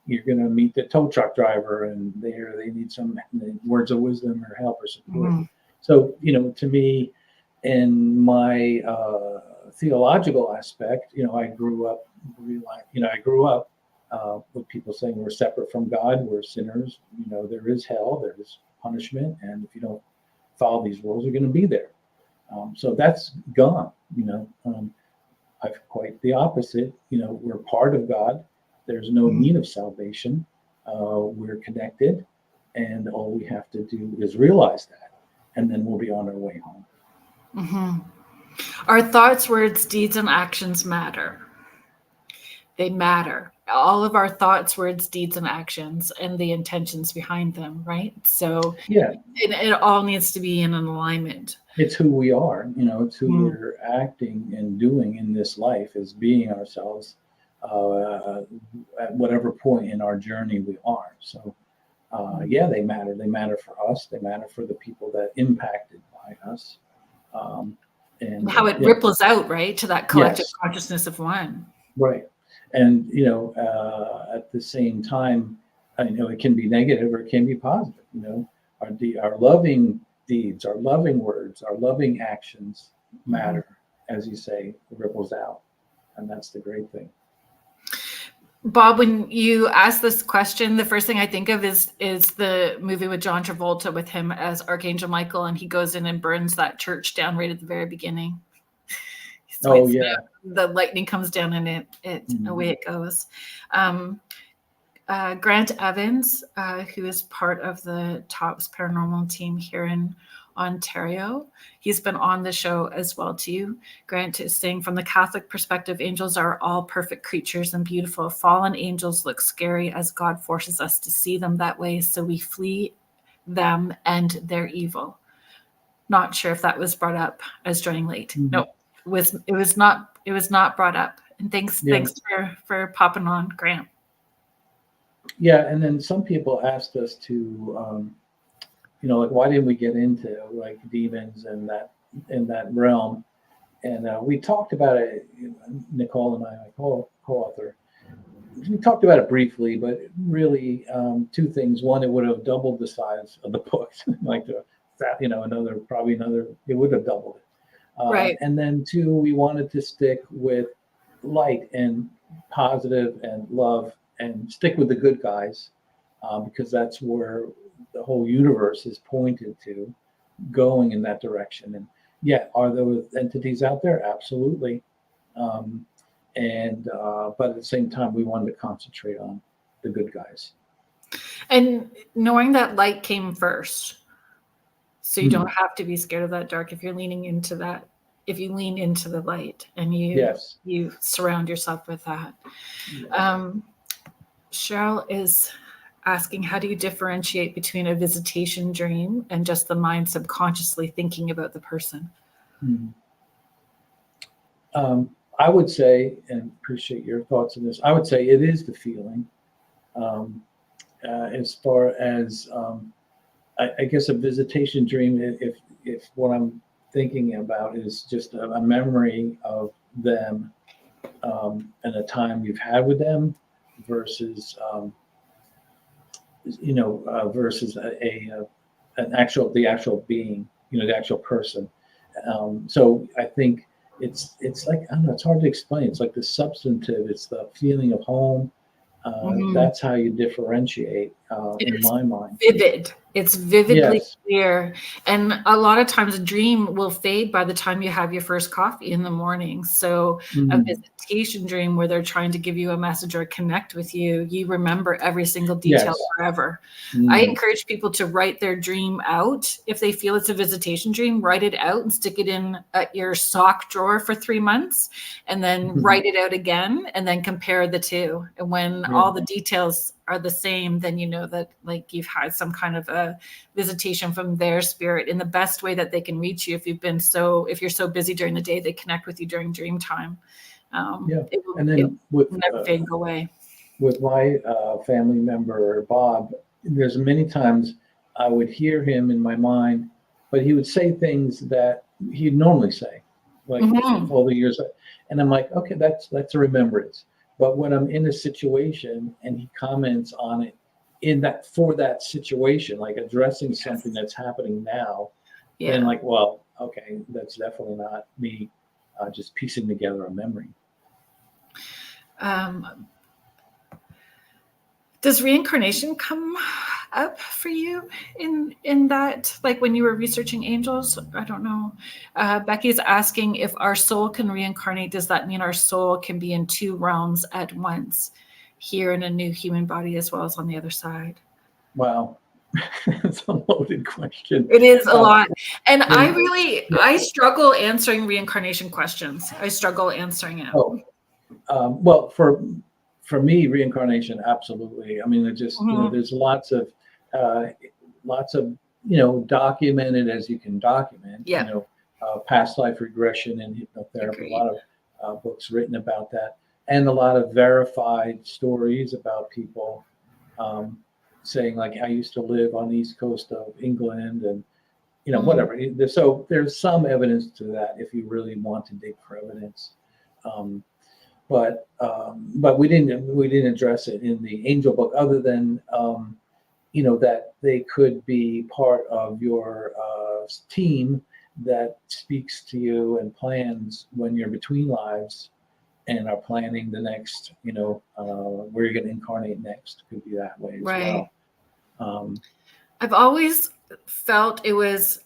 you're going to meet the tow truck driver and they need some words of wisdom or help or support. Mm-hmm. So, to me, in my theological aspect, I grew up with people saying we're separate from God, we're sinners, there is hell, there is punishment, and if you don't follow these rules, you're going to be there. So that's gone. I've quite the opposite. We're part of God. There's no need of salvation. We're connected, and all we have to do is realize that, and then we'll be on our way home. Mm-hmm. Our thoughts, words, deeds, and actions matter. They matter. All of our thoughts, words, deeds, and actions, and the intentions behind them, right? So yeah, it all needs to be in an alignment. It's who we are. It's who we're acting and doing in this life, is being ourselves at whatever point in our journey we are. So they matter. They matter for us. They matter for the people that impacted by us. And how it ripples out, right, to that collective consciousness of one. Right. And, at the same time, it can be negative or it can be positive. Our loving deeds, our loving words, our loving actions matter, as you say, it ripples out. And that's the great thing. Bob, when you ask this question, the first thing I think of is the movie with John Travolta with him as Archangel Michael, and he goes in and burns that church down right at the very beginning. Oh, yeah. The lightning comes down and away it goes. Grant Evans, who is part of the TOPS paranormal team here in Ontario, he's been on the show as well too. Grant is saying, from the Catholic perspective, angels are all perfect creatures and beautiful. Fallen angels look scary as God forces us to see them that way, so we flee them and their evil. Not sure if that was brought up as joining late. No, it was not brought up. And thanks for popping on, Grant. Yeah, and then some people asked us to, like, why didn't we get into like demons and that realm? And we talked about it, Nichole and I, my co-author. We talked about it briefly, but really two things. One, it would have doubled the size of the book, it would have doubled it. Right. And then two, we wanted to stick with light and positive and love and stick with the good guys, because that's where the whole universe is pointed to, going in that direction. yeah, are those entities out there? Absolutely. Um, but at the same time, we wanted to concentrate on the good guys. And knowing that light came first, so you Hmm. don't have to be scared of that dark if you're leaning into that. If you lean into the light and Yes. you surround yourself with that. Yes. Cheryl is asking, how do you differentiate between a visitation dream and just the mind subconsciously thinking about the person? Hmm. I would say, and appreciate your thoughts on this, I would say it is the feeling. Um, as far as, I guess a visitation dream, if what I'm thinking about is just a memory of them and a time you've had with them versus, versus the actual being, the actual person. So I think it's like, I don't know, it's hard to explain. It's like the substantive, it's the feeling of home. That's how you differentiate It in is my mind. vivid. It's vividly Yes. clear. And a lot of times a dream will fade by the time you have your first coffee in the morning. So a Mhm. visitation dream where they're trying to give you a message or connect with you, you remember every single detail Yes. forever. I Mm. encourage people to write their dream out. If they feel it's a visitation dream, write it out and stick it in at your sock drawer for 3 months, and then write it out again, and then compare the two. And when Yeah. all the details are the same, then you know that like you've had some kind of a visitation from their spirit in the best way that they can reach you. If you're so busy during the day, they connect with you during dream time. Yeah. It And will then with never fade and go away. my family member Bob, there's many times I would hear him in my mind, but he would say things that he'd normally say, like Mhm. all the years, and I'm like, okay, that's a remembrance. But when I'm in a situation and he comments on it for that situation, like addressing something that's happening now, then Yeah. like, well, okay, that's definitely not me just piecing together a memory. Um, does reincarnation come up for you in that, like when you were researching angels? I don't know. Becky's asking, if our soul can reincarnate, does that mean our soul can be in two realms at once, here in a new human body as well as on the other side? Wow, it's a loaded question. It is a Uh, lot. And when, yeah, I struggle answering reincarnation questions. I struggle answering it. oh, well, for me, reincarnation, absolutely. I mean, it just Mhm. there's uh, lots of documented as you can document. Yeah, Past life regression and hypnotherapy. A agreed. lot of books written about that, and a lot of verified stories about people um, saying like, I used to live on the east coast of England, and Mm. whatever. So there's some evidence to that if you really want to dig for evidence. Um, but we didn't address it in the angel book, other than that they could be part of your team that speaks to you and plans when you're between lives and are planning the next, where you're going to incarnate next. Could be that way as Right. well. Um, I've always felt it was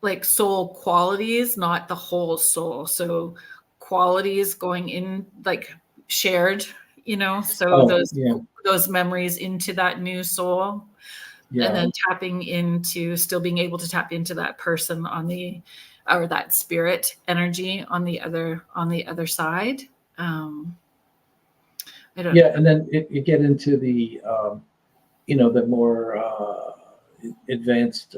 like soul qualities, not the whole soul. So qualities going in, like shared, so oh yeah, those memories into that new soul, and yeah, then tapping into, still being able to tap into that person or that spirit energy on the other side. Um, I don't. yeah. And then you get into the more advanced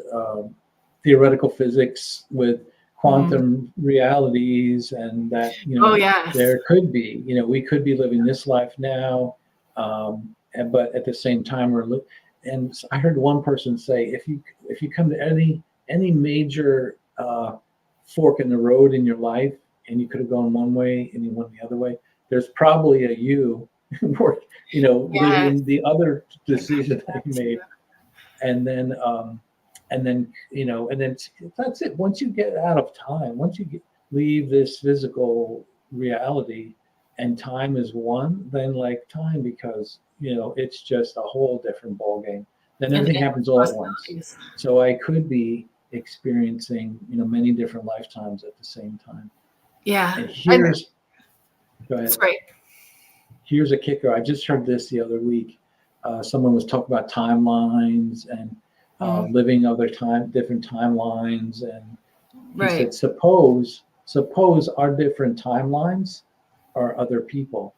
theoretical physics with Mm. quantum realities, and that Oh yes. there could be, we could be living this life now, but at the same time and I heard one person say, if you come to any major fork in the road in your life, and you could have gone one way and you went the other way, there's probably a you work, Yes. living the other I've heard decision that that you too. made. And then that's it. Once you get out of time, leave this physical reality, and time is one, then like time, because it's just a whole different ball game. Then And everything happens all at once. possibilities. So I could be experiencing, many different lifetimes at the same time. Yeah. And And go ahead. it's great. Here's a kicker. I just heard this the other week. Someone was talking about timelines and living different timelines. And he Right. said, suppose our different timelines are other people.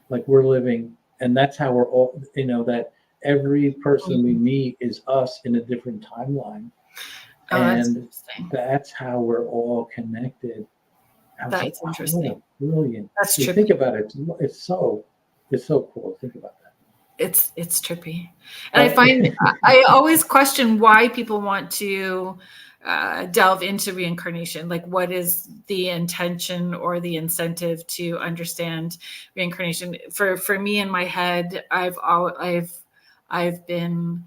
Like we're living, and that's how we're all, that every person we meet is us in a different timeline. Oh, that's And interesting. that's how we're all connected. I was That's like, interesting. wow, brilliant. That's You trippy. think about it, it's so cool. Think about that. It's trippy. And I find I always question why people want to delve into reincarnation. Like, what is the intention or the incentive to understand reincarnation? For me in my head, I've been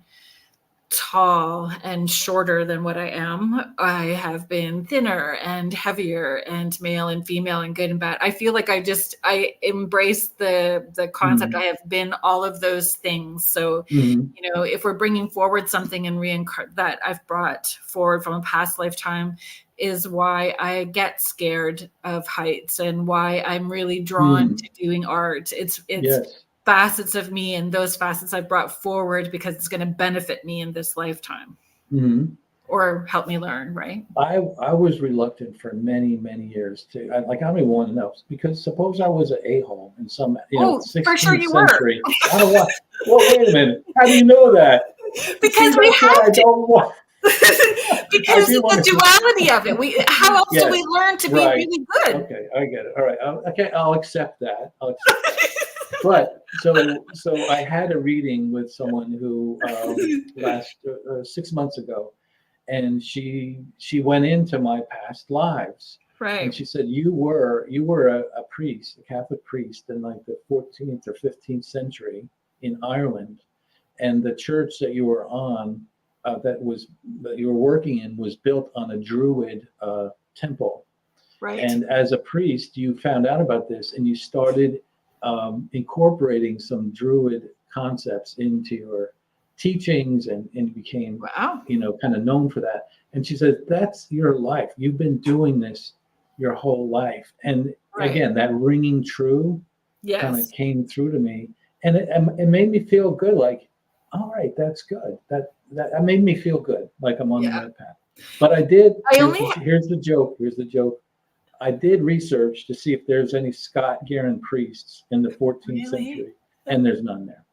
tall and shorter than what I am. I have been thinner and heavier and male and female and good and bad. I feel like I embrace the concept. I have been all of those things. So, if we're bringing forward something in that I've brought forward from a past lifetime, is why I get scared of heights and why I'm really drawn to doing art. It's Yes. facets of me, and those facets I've brought forward because it's going to benefit me in this lifetime or help me learn. Right. I was reluctant for many, many years to, I don't even want to know, because suppose I was an a-hole in some, 16th for sure you century. I don't want, well, wait a minute. How do you know that? Because we have to. Don't want. Because of the duality of it. How else do we learn to be really good? Okay, I get it. All right. I'll accept that. But so I had a reading with someone who last 6 months ago, and she went into my past lives. Right. And she said, you were a priest, a Catholic priest in like the 14th or 15th century in Ireland, and the church that you were on, that you were working in, was built on a Druid temple. Right. And as a priest, you found out about this, and you started incorporating some Druid concepts into your teachings, and became, kind of known for that. And she said, that's your life. You've been doing this your whole life. And again, that ringing true kind of came through to me, and it made me feel good. Like, all right, that's good. That made me feel good. Like I'm on the right path. But I did. Here's the joke. I did research to see if there's any Guerin priests in the 14th century, and there's none there.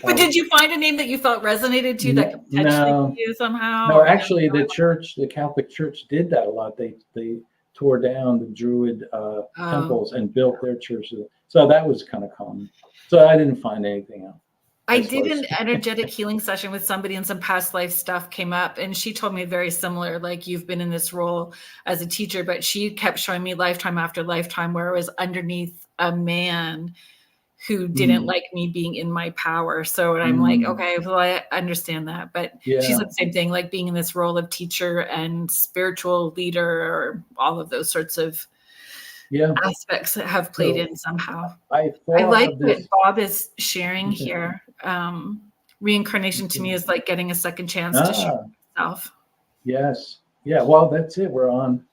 But did you find a name that you felt resonated to that could potentially be you somehow? No, actually, the Catholic Church did that a lot. They tore down the Druid temples and built their churches. So that was kind of common. So I didn't find anything else. I did an energetic healing session with somebody, and some past life stuff came up, and she told me very similar, like, you've been in this role as a teacher, but she kept showing me lifetime after lifetime where I was underneath a man who didn't like me being in my power. So, and I'm like, okay, well, I understand that. But she said the same thing, like being in this role of teacher and spiritual leader, or all of those sorts of aspects that have played in somehow. I like what Bob is sharing here. Reincarnation to me is like getting a second chance to show yourself. Yes. Yeah. Well, that's it. We're on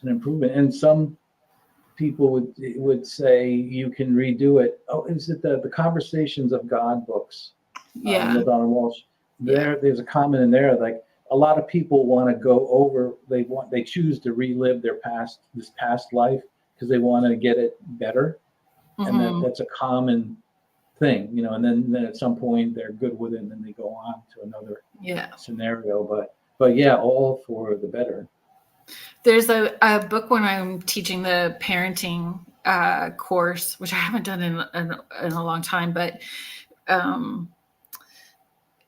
an improvement. And some people would say you can redo it. Oh, is it the Conversations of God books? Neil Donald Walsh. There's a comment in there, like, a lot of people want to go over. They choose to relive this past life because they want to get it better, and that's a common thing, and then at some point they're good with it, and then they go on to another scenario. But yeah, all for the better. There's a book when I'm teaching the parenting course, which I haven't done in a long time, but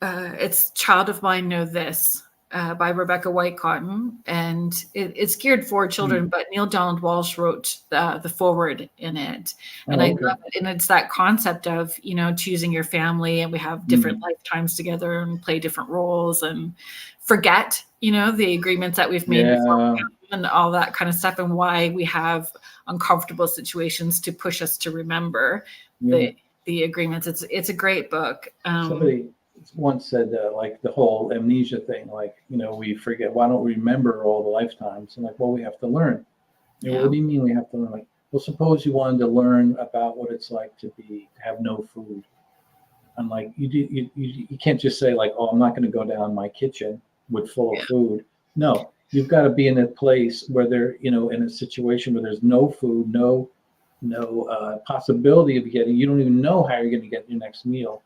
it's Child of Mine Know This by Rebecca White-Cotton, and it's geared for children, but Neil Donald Walsh wrote the foreword in it, and I love it. And it's that concept of choosing your family, and we have different lifetimes together and play different roles and forget the agreements that we've made before, and all that kind of stuff, and why we have uncomfortable situations to push us to remember the agreements. It's a great book. once said like the whole amnesia thing, like, we forget. Why don't we remember all the lifetimes? And like, well, we have to learn. Yeah. What do you mean we have to learn? Like, well, suppose you wanted to learn about what it's like to have no food. And like, you can't just say like, oh, I'm not going to go down my kitchen with full of food. No, you've got to be in a place where in a situation where there's no food, no possibility of getting. You don't even know how you're going to get your next meal.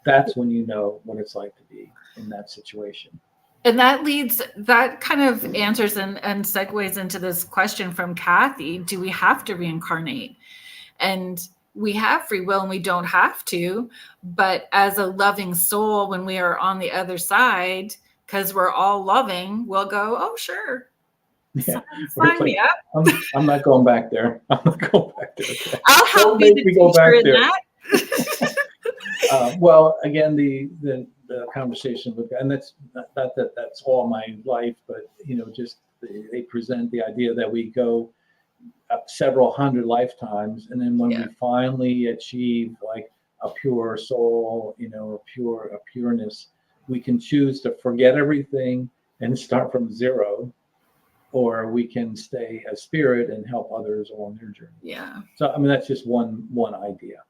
That's when you know what it's like to be in that situation. And that kind of answers and segues into this question from Kathy. Do we have to reincarnate? And we have free will and we don't have to. But as a loving soul, when we are on the other side, because we're all loving, we'll go, oh, sure. Yeah. Sign me up. I'm not going back there. I'm not going back there. Okay. I'll help you the teacher in that. Well, again, the conversation with, and that's all my life, but just they present the idea that we go several hundred lifetimes, and then when we finally achieve like a pure soul, a pureness, we can choose to forget everything and start from zero, or we can stay a spirit and help others along their journey. Yeah. So I mean, that's just one idea.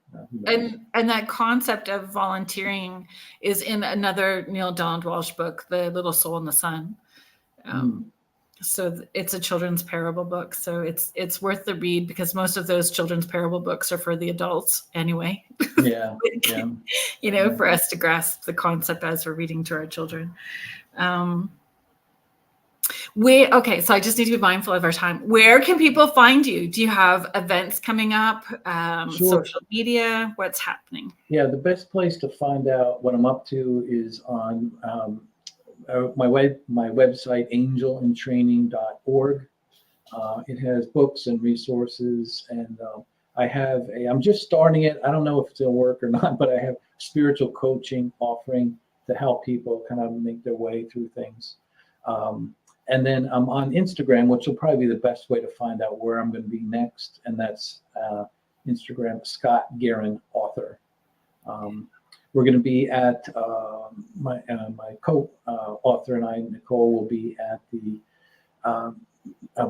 And that concept of volunteering is in another Neil Donald Walsh book, The Little Soul in the Sun. So it's a children's parable book. So it's worth the read, because most of those children's parable books are for the adults anyway. Yeah. For us to grasp the concept as we're reading to our children. So I just need to be mindful of our time. Where can people find you? Do you have events coming up? Sure. Social media? What's happening? Yeah, the best place to find out what I'm up to is on my website, angelintraining.org. It has books and resources, and I'm just starting it. I don't know if it's going to work or not, but I have spiritual coaching offering to help people kind of make their way through things. And then I'm on Instagram, which will probably be the best way to find out where I'm going to be next. And that's Instagram, Scott Guerin, author. We're going to be at my co-author and I, Nichole, will be at the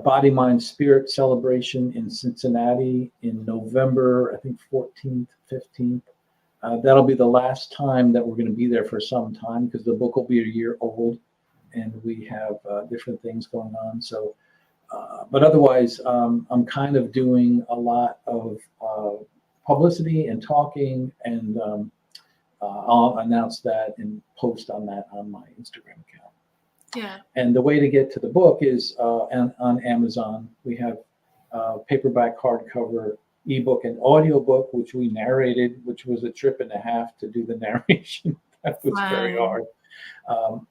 Body, Mind, Spirit celebration in Cincinnati in November, I think 14th, 15th. That'll be the last time that we're going to be there for some time, because the book will be a year old. And we have different things going on. So, but otherwise, I'm kind of doing a lot of publicity and talking, and I'll announce that and post on that on my Instagram account. Yeah. And the way to get to the book is on Amazon. We have paperback, hardcover, ebook, and audiobook, which we narrated, which was a trip and a half to do the narration. That was very hard.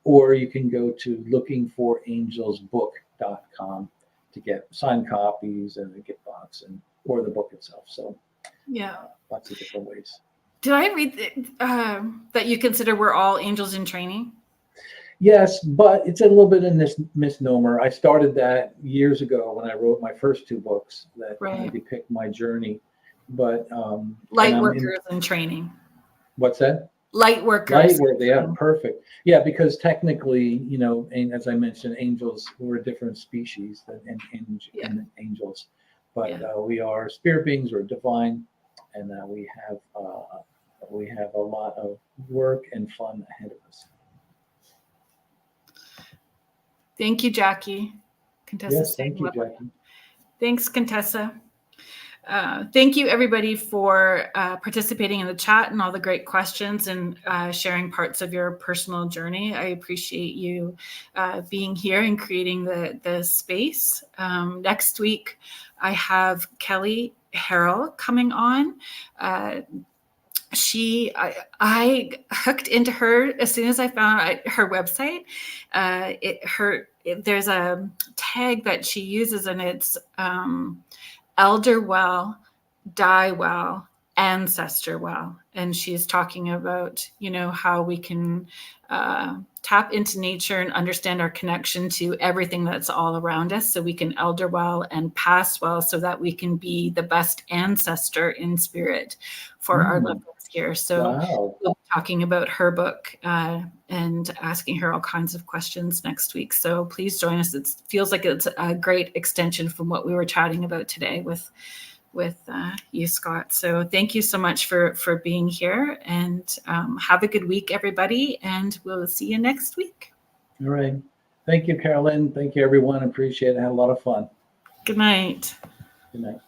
Or you can go to lookingforangelsbook.com to get signed copies and a gift box, or the book itself. So lots of different ways. Did I read that you consider we're all angels in training? Yes, but it's a little bit in this misnomer. I started that years ago when I wrote my first two books that kind of depict my journey. But light workers in training. What's that? Light workers. Light work, yeah, perfect. Yeah, because technically, as I mentioned, angels, we're a different species than angels, but we are spirit beings, or divine, and we have a lot of work and fun ahead of us. Thank you, Jackie. Contessa. Yes, thank you, Jackie. Thanks, Contessa. Thank you, everybody, for participating in the chat and all the great questions and sharing parts of your personal journey. I appreciate you being here and creating the space. Next week, I have Kelly Harrell coming on. I hooked into her as soon as I found her website. There's a tag that she uses, and it's elder well, die well, ancestor well. And she's talking about, how we can tap into nature and understand our connection to everything that's all around us, so we can elder well and pass well, so that we can be the best ancestor in spirit for our loved ones here. So Wow. we'll be talking about her book and asking her all kinds of questions next week. So please join us. It feels like it's a great extension from what we were chatting about today with you, Scott. So thank you so much for being here, and have a good week, everybody. And we'll see you next week. All right. Thank you, Carolyn. Thank you, everyone. Appreciate it. Had a lot of fun. Good night. Good night.